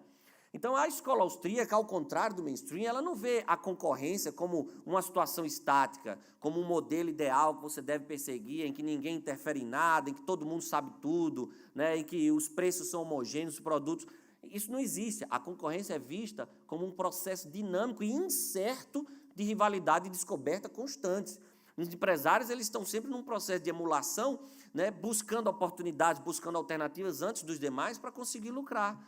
Então, a escola austríaca, ao contrário do mainstream, ela não vê a concorrência como uma situação estática, como um modelo ideal que você deve perseguir, em que ninguém interfere em nada, em que todo mundo sabe tudo, né, em que os preços são homogêneos, os produtos... Isso não existe. A concorrência é vista como um processo dinâmico e incerto de rivalidade e descoberta constantes. Os empresários eles estão sempre num processo de emulação, né, buscando oportunidades, buscando alternativas antes dos demais para conseguir lucrar.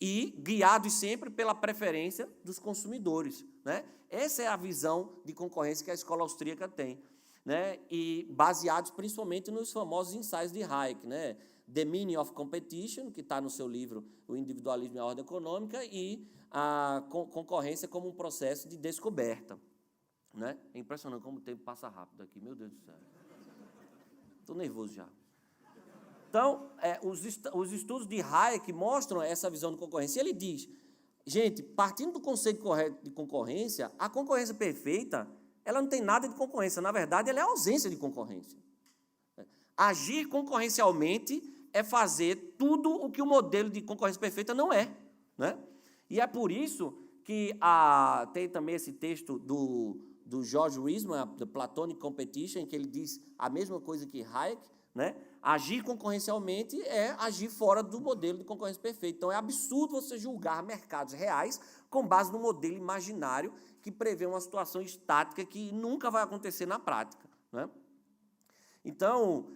E guiados sempre pela preferência dos consumidores, né? Essa é a visão de concorrência que a escola austríaca tem, né? E baseados principalmente nos famosos ensaios de Hayek, né? The Meaning of Competition, que está no seu livro O Individualismo e a Ordem Econômica, e a concorrência como um processo de descoberta, né? É impressionante como o tempo passa rápido aqui, meu Deus do céu. Estou nervoso já. Então, os estudos de Hayek mostram essa visão de concorrência. Ele diz, gente, partindo do conceito correto de concorrência, a concorrência perfeita, ela não tem nada de concorrência. Na verdade, ela é a ausência de concorrência. Agir concorrencialmente é fazer tudo o que o modelo de concorrência perfeita não é, né? E é por isso que tem também esse texto do George Wiesmann, The Platonic Competition, em que ele diz a mesma coisa que Hayek, né? Agir concorrencialmente é agir fora do modelo de concorrência perfeita. Então, é absurdo você julgar mercados reais com base no modelo imaginário que prevê uma situação estática que nunca vai acontecer na prática, né? Então,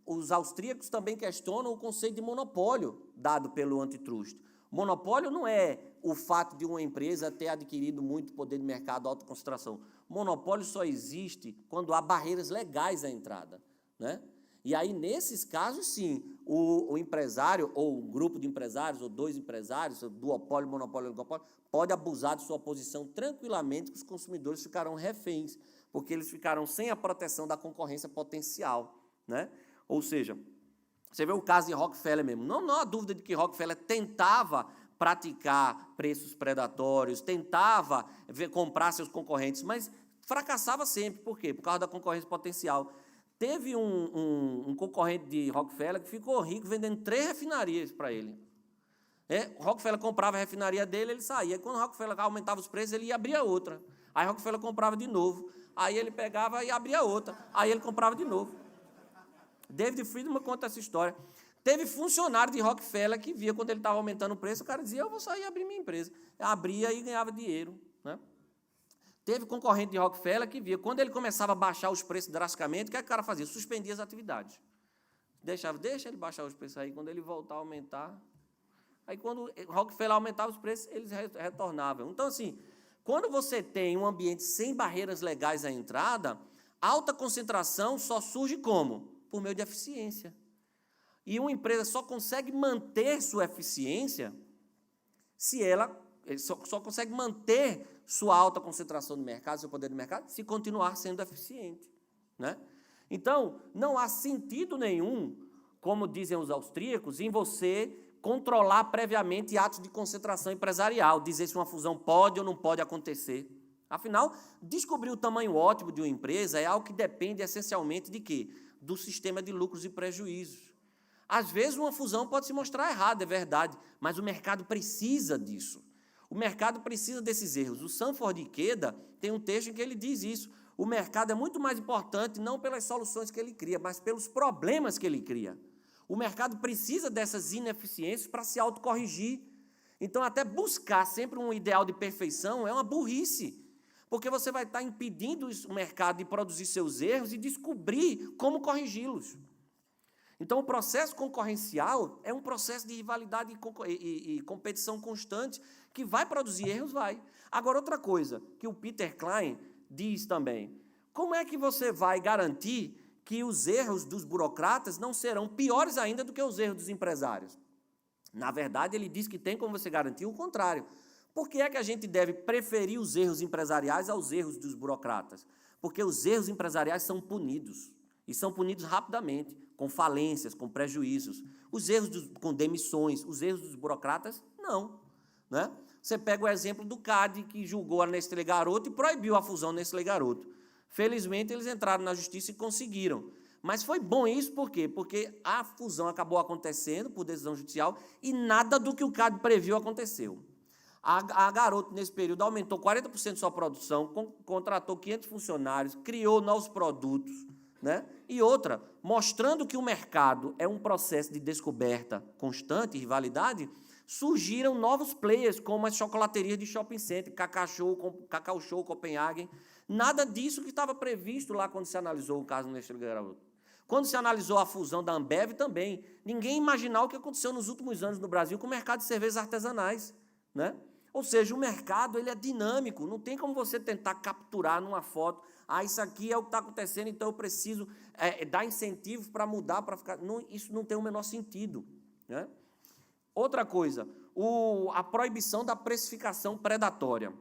os austríacos também questionam o conceito de monopólio dado pelo antitrust. Monopólio não é o fato de uma empresa ter adquirido muito poder de mercado, autoconcentração. Monopólio só existe quando há barreiras legais à entrada, né? E aí, nesses casos, sim, o empresário, ou um grupo de empresários, ou dois empresários, duopólio, monopólio, oligopólio, pode abusar de sua posição tranquilamente, que os consumidores ficarão reféns, porque eles ficaram sem a proteção da concorrência potencial, né? Ou seja, você vê o caso de Rockefeller mesmo. Não há dúvida de que Rockefeller tentava praticar preços predatórios, tentava comprar seus concorrentes, mas fracassava sempre. Por quê? Por causa da concorrência potencial. Teve um concorrente de Rockefeller que ficou rico vendendo 3 refinarias para ele. Rockefeller comprava a refinaria dele, ele saía. E quando Rockefeller aumentava os preços, ele ia abrir outra. Aí Rockefeller comprava de novo. Aí ele pegava e abria outra. Aí ele comprava de novo. David Friedman conta essa história. Teve funcionário de Rockefeller que via quando ele estava aumentando o preço, o cara dizia, eu vou sair e abrir minha empresa. Abria e ganhava dinheiro, né? Teve concorrente de Rockefeller que via, quando ele começava a baixar os preços drasticamente, o que é que o cara fazia? Suspendia as atividades. Deixa ele baixar os preços aí, quando ele voltar a aumentar. Aí, quando Rockefeller aumentava os preços, eles retornavam. Então, assim, quando você tem um ambiente sem barreiras legais à entrada, alta concentração só surge como? Por meio de eficiência. E uma empresa só consegue manter sua eficiência se ela só consegue manter sua alta concentração no mercado, seu poder de mercado, se continuar sendo eficiente, né? Então, não há sentido nenhum, como dizem os austríacos, em você controlar previamente atos de concentração empresarial, dizer se uma fusão pode ou não pode acontecer. Afinal, descobrir o tamanho ótimo de uma empresa é algo que depende essencialmente de quê? Do sistema de lucros e prejuízos. Às vezes, uma fusão pode se mostrar errada, é verdade, mas o mercado precisa disso. O mercado precisa desses erros. O Sanford Ikeda tem um texto em que ele diz isso. O mercado é muito mais importante não pelas soluções que ele cria, mas pelos problemas que ele cria. O mercado precisa dessas ineficiências para se autocorrigir. Então, até buscar sempre um ideal de perfeição é uma burrice, porque você vai estar impedindo o mercado de produzir seus erros e descobrir como corrigi-los. Então, o processo concorrencial é um processo de rivalidade e competição constante que vai produzir erros, vai. Agora, outra coisa que o Peter Klein diz também, como é que você vai garantir que os erros dos burocratas não serão piores ainda do que os erros dos empresários? Na verdade, ele diz que tem como você garantir o contrário, Por que é que a gente deve preferir os erros empresariais aos erros dos burocratas? Porque os erros empresariais são punidos, e são punidos rapidamente, com falências, com prejuízos. Os erros com demissões, os erros dos burocratas, não. Né? Você pega o exemplo do CAD, que julgou a Nestlé Garoto e proibiu a fusão Nestlé Garoto. Felizmente, eles entraram na justiça e conseguiram. Mas foi bom isso, por quê? Porque a fusão acabou acontecendo por decisão judicial e nada do que o CAD previu aconteceu. A Garoto, nesse período, aumentou 40% de sua produção, contratou 500 funcionários, criou novos produtos, né? E outra, mostrando que o mercado é um processo de descoberta constante e rivalidade, surgiram novos players, como as chocolaterias de shopping center, Cacau Show, Copenhagen. Nada disso que estava previsto lá quando se analisou o caso do Nestlé Garoto. Quando se analisou a fusão da Ambev também, ninguém imaginava o que aconteceu nos últimos anos no Brasil com o mercado de cervejas artesanais, né? Ou seja, o mercado ele é dinâmico, não tem como você tentar capturar numa foto, isso aqui é o que está acontecendo, então eu preciso dar incentivos para mudar, para ficar... Não, isso não tem o menor sentido, né? Outra coisa, a proibição da precificação predatória.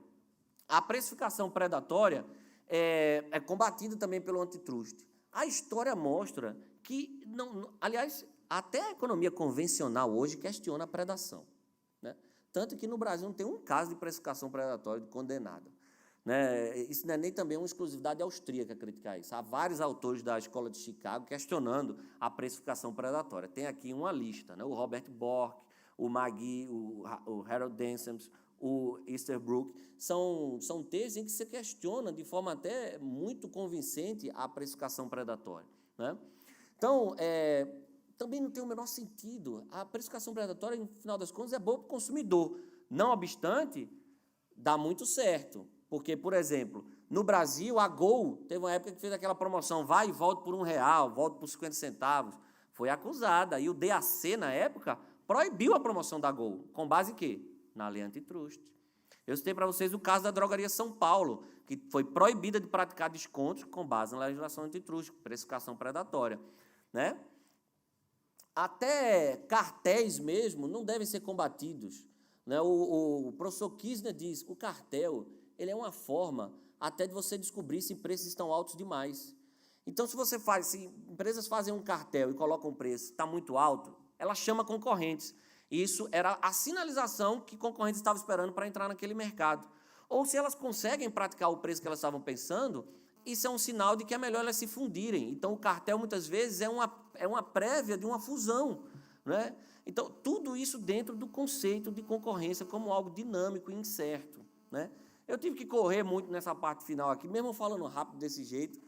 A precificação predatória é combatida também pelo antitruste. A história mostra que, aliás, até a economia convencional hoje questiona a predação, né? Tanto que no Brasil não tem um caso de precificação predatória condenada, né? Isso não é nem também uma exclusividade austríaca criticar isso. Há vários autores da Escola de Chicago questionando a precificação predatória. Tem aqui uma lista, né? O Robert Bork, o Magee, o Harold Densems, o Easterbrook, são textos em que se questiona de forma até muito convincente a precificação predatória, né? Então, também não tem o menor sentido. A precificação predatória, no final das contas, é boa para o consumidor. Não obstante, dá muito certo. Porque, por exemplo, no Brasil, a Gol teve uma época que fez aquela promoção, vai e volta por R$1, volta por 50 centavos. Foi acusada. E o DAC, na época, proibiu a promoção da Gol. Com base em quê? Na lei antitruste. Eu citei para vocês o caso da Drogaria São Paulo, que foi proibida de praticar descontos com base na legislação antitruste, precificação predatória, né? Até cartéis mesmo não devem ser combatidos, né? O professor Kirchner diz que o cartel ele é uma forma até de você descobrir se preços estão altos demais. Então, se empresas fazem um cartel e colocam um preço está muito alto, ela chama concorrentes. Isso era a sinalização que concorrentes estavam esperando para entrar naquele mercado. Ou se elas conseguem praticar o preço que elas estavam pensando, isso é um sinal de que é melhor elas se fundirem. Então, o cartel, muitas vezes, é uma prévia de uma fusão, né? Então, tudo isso dentro do conceito de concorrência como algo dinâmico e incerto, né? Eu tive que correr muito nessa parte final aqui, mesmo falando rápido desse jeito,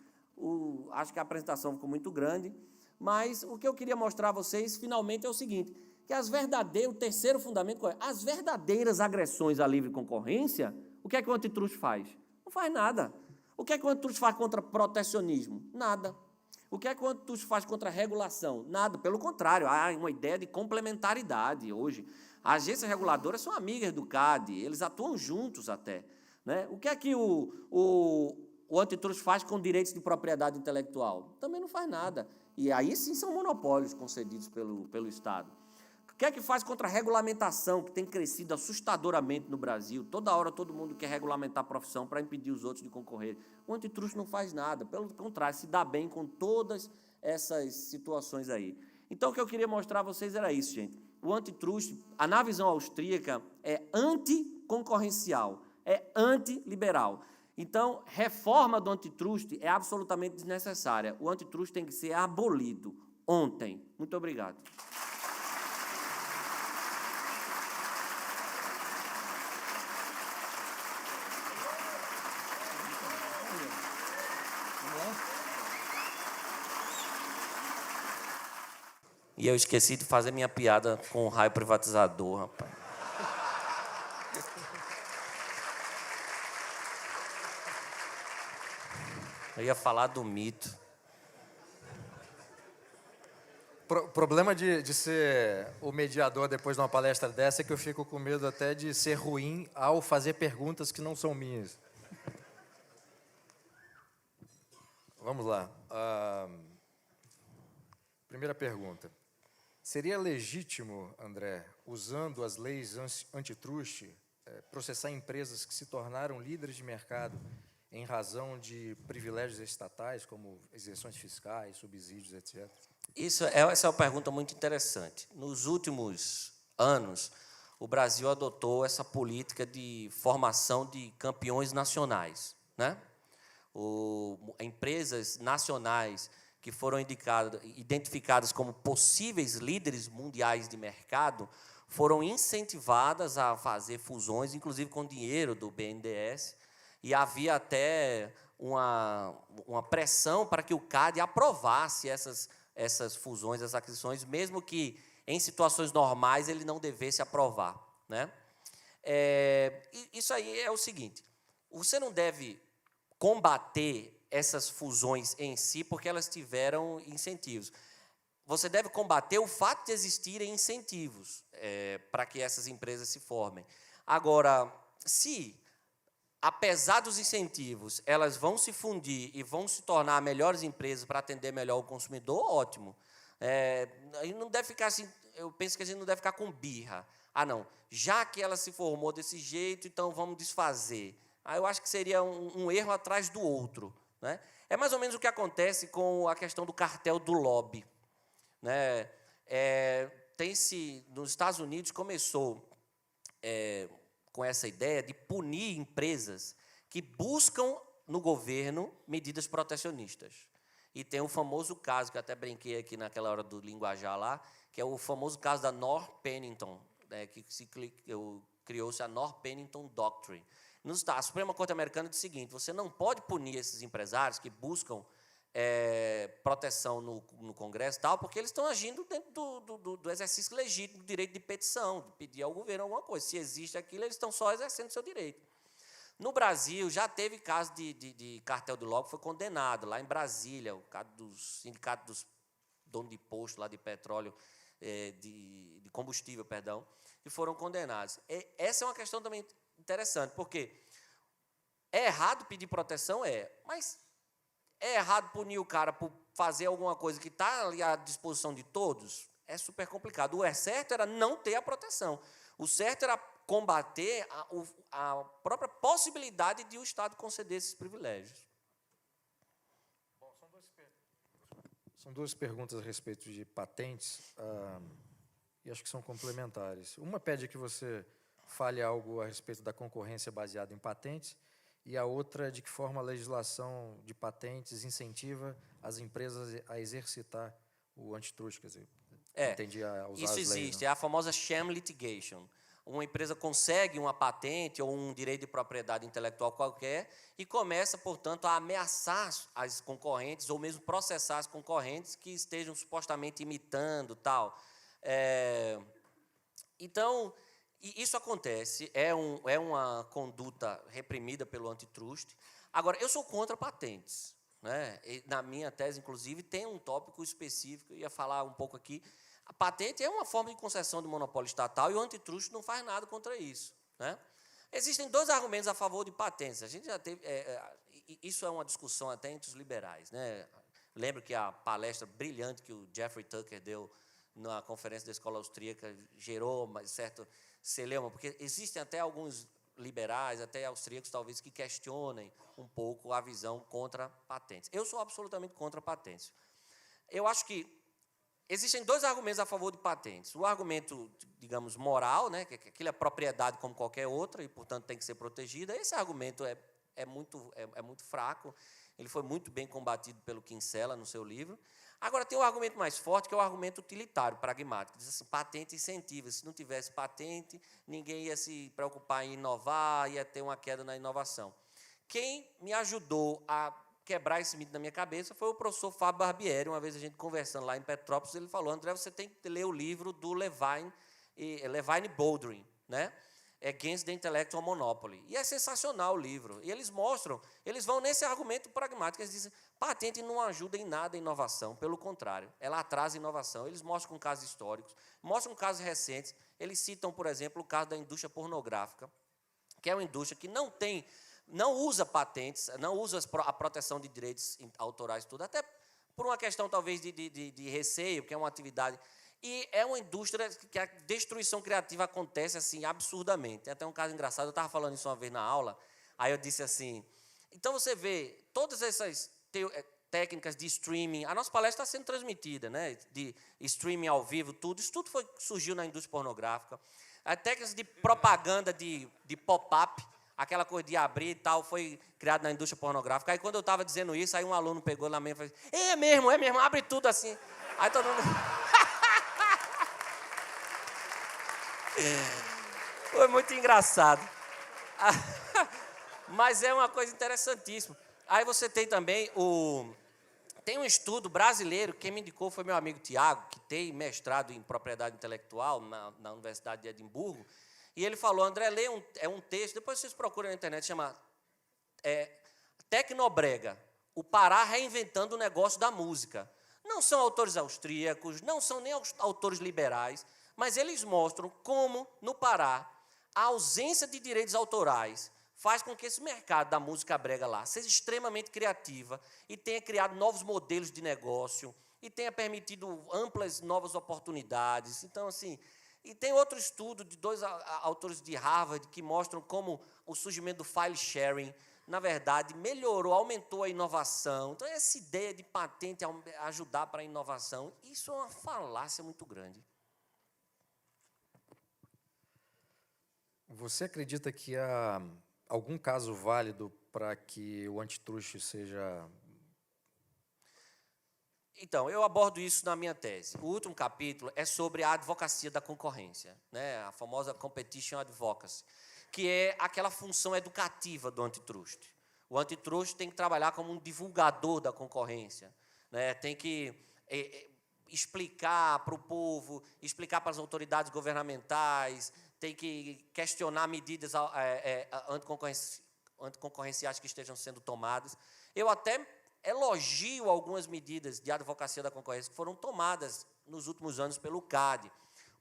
acho que a apresentação ficou muito grande, mas o que eu queria mostrar a vocês, finalmente, é o seguinte, que o terceiro fundamento, as verdadeiras agressões à livre concorrência, o que é que o antitruste faz? Não faz nada. O que é que o antitruste faz contra protecionismo? Nada. O que é que o antitruste faz contra regulação? Nada. Pelo contrário, há uma ideia de complementaridade hoje. As agências reguladoras são amigas do CAD, eles atuam juntos até, né? O que é que o antitruste faz com direitos de propriedade intelectual? Também não faz nada. E aí sim são monopólios concedidos pelo Estado. O que é que faz contra a regulamentação, que tem crescido assustadoramente no Brasil? Toda hora todo mundo quer regulamentar a profissão para impedir os outros de concorrer. O antitruste não faz nada, pelo contrário, se dá bem com todas essas situações aí. Então, o que eu queria mostrar a vocês era isso, gente. O antitruste, na visão austríaca, é anticoncorrencial, é antiliberal. Então, reforma do antitruste é absolutamente desnecessária. O antitruste tem que ser abolido ontem. Muito obrigado. E eu esqueci de fazer minha piada com o raio privatizador, rapaz. Eu ia falar do mito. Problema de ser o mediador depois de uma palestra dessa é que eu fico com medo até de ser ruim ao fazer perguntas que não são minhas. Vamos lá. Primeira pergunta. Seria legítimo, André, usando as leis antitruste, processar empresas que se tornaram líderes de mercado em razão de privilégios estatais, como isenções fiscais, subsídios, etc.? Essa é uma pergunta muito interessante. Nos últimos anos, o Brasil adotou essa política de formação de campeões nacionais, né? Empresas nacionais que foram identificadas como possíveis líderes mundiais de mercado foram incentivadas a fazer fusões, inclusive com dinheiro do BNDES, e havia até uma pressão para que o CAD aprovasse essas fusões, essas aquisições, mesmo que em situações normais ele não devesse aprovar, né? Isso aí é o seguinte: você não deve combater essas fusões em si porque elas tiveram incentivos. Você deve combater o fato de existirem incentivos para que essas empresas se formem. Agora, se, apesar dos incentivos, elas vão se fundir e vão se tornar melhores empresas para atender melhor o consumidor, ótimo. Aí não deve ficar assim, eu penso que a gente não deve ficar com birra. Ah, não, já que ela se formou desse jeito, então vamos desfazer. Eu acho que seria um erro atrás do outro, né? É mais ou menos o que acontece com a questão do cartel do lobby, né? Nos Estados Unidos começou com essa ideia de punir empresas que buscam no governo medidas protecionistas. E tem o famoso caso, que eu até brinquei aqui naquela hora do linguajar lá, que é o famoso caso da North Pennington, né, que criou-se a North Pennington Doctrine. A Suprema Corte Americana diz o seguinte: você não pode punir esses empresários que buscam proteção no Congresso, tal, porque eles estão agindo dentro do exercício legítimo do direito de petição, de pedir ao governo alguma coisa. Se existe aquilo, eles estão só exercendo seu direito. No Brasil, já teve caso de cartel do lobby que foi condenado, lá em Brasília, o caso dos sindicatos dos donos de posto lá de petróleo, de combustível, perdão, que foram condenados. Essa é uma questão também interessante, porque é errado pedir proteção, mas é errado punir o cara por fazer alguma coisa que está ali à disposição de todos? É super complicado. O certo era não ter a proteção. O certo era combater a própria possibilidade de o Estado conceder esses privilégios. Bom, são duas perguntas a respeito de patentes, e acho que são complementares. Uma pede que você fale algo a respeito da concorrência baseada em patentes, e a outra, de que forma a legislação de patentes incentiva as empresas a exercitar o antitrust, quer dizer, entendi, a usar isso as leis, existe, né? é a famosa sham litigation. Uma empresa consegue uma patente ou um direito de propriedade intelectual qualquer e começa, portanto, a ameaçar as concorrentes ou mesmo processar as concorrentes que estejam supostamente imitando, tal. Então, isso acontece, é uma conduta reprimida pelo antitrust. Agora, eu sou contra patentes, né? E na minha tese, inclusive, tem um tópico específico, eu ia falar um pouco aqui. A patente é uma forma de concessão de monopólio estatal e o antitrust não faz nada contra isso, né? Existem dois argumentos a favor de patentes. A gente já teve, isso é uma discussão até entre os liberais, né? Lembro que a palestra brilhante que o Jeffrey Tucker deu na conferência da Escola Austríaca gerou mais certo celeuma, porque existem até alguns liberais, até austríacos talvez, que questionem um pouco a visão contra patentes. Eu sou absolutamente contra patentes. Eu acho que existem dois argumentos a favor de patentes. O argumento, digamos, moral, né, que aquilo é propriedade como qualquer outra e, portanto, tem que ser protegida. Esse argumento é muito fraco. Ele foi muito bem combatido pelo Kinsella no seu livro. Agora, tem um argumento mais forte, que é o argumento utilitário, pragmático. Diz assim: patente incentiva. Se não tivesse patente, ninguém ia se preocupar em inovar, ia ter uma queda na inovação. Quem me ajudou a quebrar esse mito na minha cabeça foi o professor Fábio Barbieri. Uma vez a gente conversando lá em Petrópolis, ele falou: André, você tem que ler o livro do Levine Bouldering, né? Against the Intellectual Monopoly. E é sensacional o livro. E eles vão nesse argumento pragmático. Eles dizem: patente não ajuda em nada a inovação, pelo contrário, ela atrasa a inovação. Eles mostram com casos históricos, mostram casos recentes. Eles citam, por exemplo, o caso da indústria pornográfica, que é uma indústria que não usa patentes, não usa a proteção de direitos autorais, tudo, até por uma questão, talvez, de receio, que é uma atividade. E é uma indústria que a destruição criativa acontece assim absurdamente. Tem até um caso engraçado, eu estava falando isso uma vez na aula, aí eu disse assim, então você vê todas essas técnicas de streaming, a nossa palestra está sendo transmitida, né, de streaming ao vivo, tudo, isso tudo surgiu na indústria pornográfica. As técnicas de propaganda de pop-up, aquela coisa de abrir e tal, foi criada na indústria pornográfica. Aí quando eu estava dizendo isso, aí um aluno pegou na minha e falou, é mesmo, abre tudo assim. Aí todo mundo... Foi muito engraçado. Mas é uma coisa interessantíssima. Aí você tem também tem um estudo brasileiro, quem me indicou foi meu amigo Tiago, que tem mestrado em propriedade intelectual na Universidade de Edimburgo, e ele falou, André, lê um texto, depois vocês procuram na internet, chama Tecnobrega, o Pará reinventando o negócio da música. Não são autores austríacos, não são nem autores liberais, mas eles mostram como, no Pará, a ausência de direitos autorais faz com que esse mercado da música brega lá seja extremamente criativa e tenha criado novos modelos de negócio e tenha permitido amplas novas oportunidades. Então, assim, e tem outro estudo de 2 autores de Harvard que mostram como o surgimento do file sharing, na verdade, melhorou, aumentou a inovação. Então, essa ideia de patente ajudar para a inovação, isso é uma falácia muito grande. Você acredita que há algum caso válido para que o antitruste seja... Então, eu abordo isso na minha tese. O último capítulo é sobre a advocacia da concorrência, né? A famosa Competition Advocacy, que é aquela função educativa do antitruste. O antitruste tem que trabalhar como um divulgador da concorrência, né? Tem que explicar para o povo, explicar para as autoridades governamentais, tem que questionar medidas anticoncorrenciais que estejam sendo tomadas. Eu até elogio algumas medidas de advocacia da concorrência que foram tomadas nos últimos anos pelo CAD,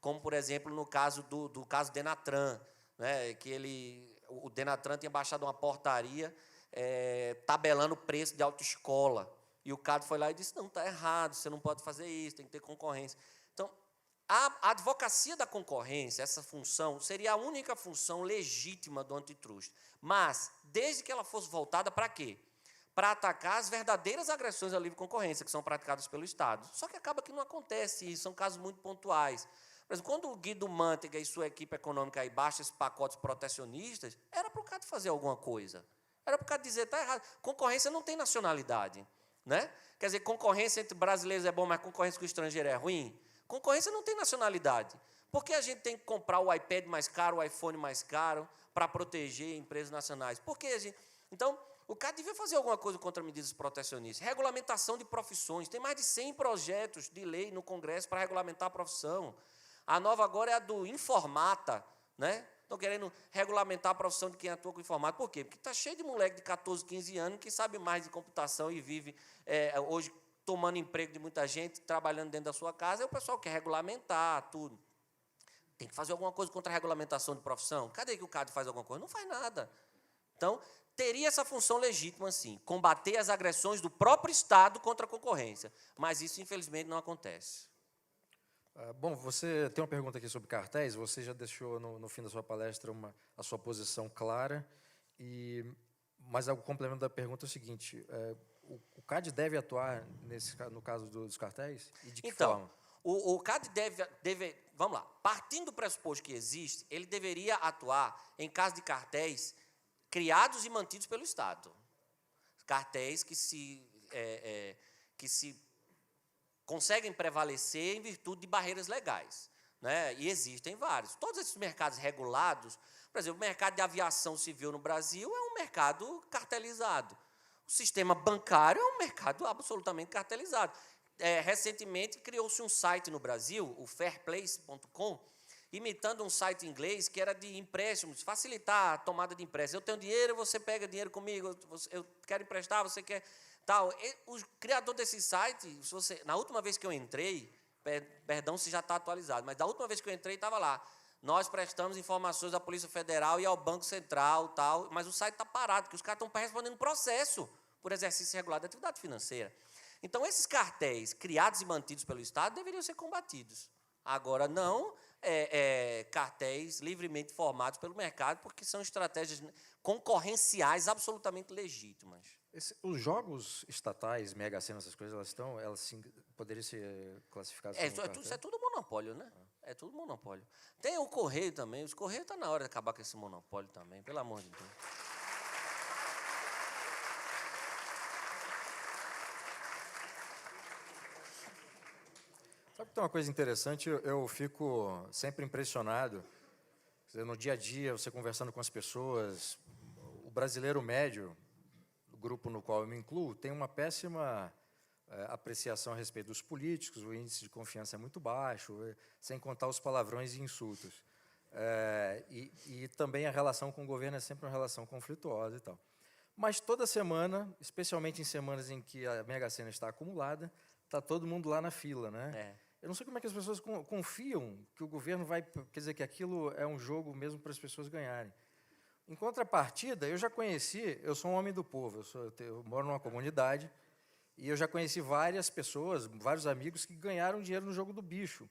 como, por exemplo, no caso do caso Denatran, né, que o Denatran tinha baixado uma portaria tabelando o preço de autoescola, e o CAD foi lá e disse, não, está errado, você não pode fazer isso, tem que ter concorrência. Então, a advocacia da concorrência, essa função, seria a única função legítima do antitruste, mas, desde que ela fosse voltada para quê? Para atacar as verdadeiras agressões à livre concorrência, que são praticadas pelo Estado. Só que acaba que não acontece isso, são casos muito pontuais. Por exemplo, quando o Guido Mantega e sua equipe econômica aí baixam esses pacotes protecionistas, era para o CAD fazer alguma coisa. Era para o CAD dizer, está errado. Concorrência não tem nacionalidade, né? Quer dizer, concorrência entre brasileiros é bom, mas concorrência com o estrangeiro é ruim? Concorrência não tem nacionalidade. Por que a gente tem que comprar o iPad mais caro, o iPhone mais caro, para proteger empresas nacionais? Por que a gente... Então, o CAD devia fazer alguma coisa contra medidas protecionistas. Regulamentação de profissões. Tem mais de 100 projetos de lei no Congresso para regulamentar a profissão. A nova agora é a do informata, né? Estão querendo regulamentar a profissão de quem atua com informática. Por quê? Porque está cheio de moleque de 14, 15 anos que sabe mais de computação e vive hoje tomando emprego de muita gente, trabalhando dentro da sua casa, e o pessoal quer regulamentar tudo. Tem que fazer alguma coisa contra a regulamentação de profissão? Cadê que o CAD faz alguma coisa? Não faz nada. Então, teria essa função legítima, sim, combater as agressões do próprio Estado contra a concorrência. Mas isso, infelizmente, não acontece. Bom, você tem uma pergunta aqui sobre cartéis, você já deixou no fim da sua palestra a sua posição clara, mas o complemento da pergunta é o seguinte, o CAD deve atuar no caso dos cartéis? E de que forma? O CAD deve, vamos lá, partindo do pressuposto que existe, ele deveria atuar em caso de cartéis criados e mantidos pelo Estado. Cartéis que se conseguem prevalecer em virtude de barreiras legais, né? E existem vários. Todos esses mercados regulados, por exemplo, o mercado de aviação civil no Brasil é um mercado cartelizado. O sistema bancário é um mercado absolutamente cartelizado. Recentemente, criou-se um site no Brasil, o fairplace.com, imitando um site inglês que era de empréstimos, facilitar a tomada de empréstimo. Eu tenho dinheiro, você pega dinheiro comigo, eu quero emprestar, você quer... Tal. O criador desse site, na última vez que eu entrei, perdão se já está atualizado, mas da última vez que eu entrei, estava lá. Nós prestamos informações à Polícia Federal e ao Banco Central, tal, mas o site está parado, porque os caras estão respondendo processo por exercício irregular de atividade financeira. Então, esses cartéis criados e mantidos pelo Estado deveriam ser combatidos, Agora, não cartéis livremente formados pelo mercado, porque são estratégias concorrenciais absolutamente legítimas. Os jogos estatais, Mega Sena, essas coisas, poderiam ser classificadas como cartel? Isso é tudo monopólio, né? É tudo monopólio. Tem o Correio também. Os Correios está na hora de acabar com esse monopólio também, pelo amor de Deus. Sabe que tem uma coisa interessante? Eu fico sempre impressionado. Quer dizer, no dia a dia, você conversando com as pessoas, o brasileiro médio, o grupo no qual eu me incluo, tem uma péssima apreciação a respeito dos políticos, o índice de confiança é muito baixo, sem contar os palavrões e insultos. E também a relação com o governo é sempre uma relação conflituosa e tal. Mas toda semana, especialmente em semanas em que a Mega Sena está acumulada, está todo mundo lá na fila, né? Eu não sei como é que as pessoas confiam que o governo vai... Quer dizer, que aquilo é um jogo mesmo para as pessoas ganharem. Em contrapartida, eu já conheci... Eu sou um homem do povo, eu moro numa comunidade, e eu já conheci várias pessoas, vários amigos que ganharam dinheiro no jogo do bicho.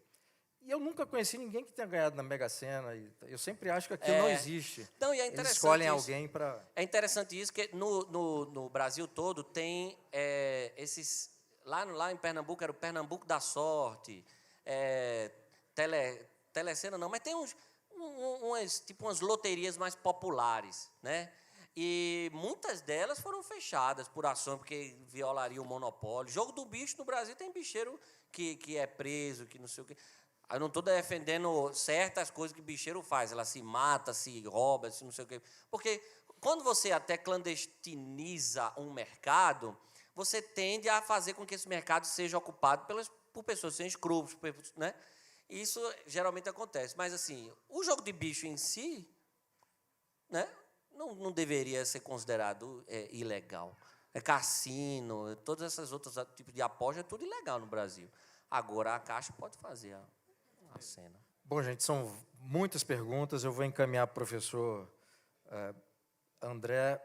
E eu nunca conheci ninguém que tenha ganhado na Mega Sena. Eu sempre acho que aquilo não existe. Não, e é interessante. Eles escolhem alguém para... É interessante isso, que no Brasil todo tem esses... Lá em Pernambuco era o Pernambuco da Sorte, Telecena não, mas tem umas loterias mais populares, né? E muitas delas foram fechadas por ações, porque violaria o monopólio. Jogo do bicho no Brasil tem bicheiro que é preso, que não sei o quê. Eu não estou defendendo certas coisas que bicheiro faz, ela se mata, se rouba, se não sei o quê. Porque quando você até clandestiniza um mercado, você tende a fazer com que esse mercado seja ocupado por pessoas sem escrúpulos, né? Isso geralmente acontece. Mas, assim, o jogo de bicho em si, né, não deveria ser considerado ilegal. Cassino, todas essas outras tipos de aposta, é tudo ilegal no Brasil. Agora, a Caixa pode fazer a cena. Bom, gente, são muitas perguntas. Eu vou encaminhar para o professor André.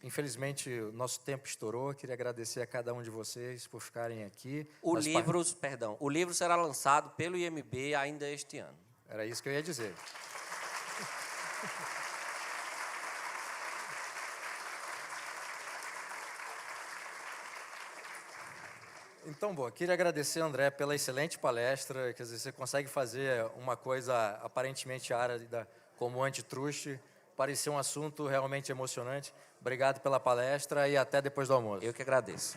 Infelizmente, o nosso tempo estourou. Queria agradecer a cada um de vocês por ficarem aqui. O livro será lançado pelo IMB ainda este ano. Era isso que eu ia dizer. Então, bom, queria agradecer, André, pela excelente palestra. Quer dizer, você consegue fazer uma coisa aparentemente árida como antitruste, parecia um assunto realmente emocionante. Obrigado pela palestra e até depois do almoço. Eu que agradeço.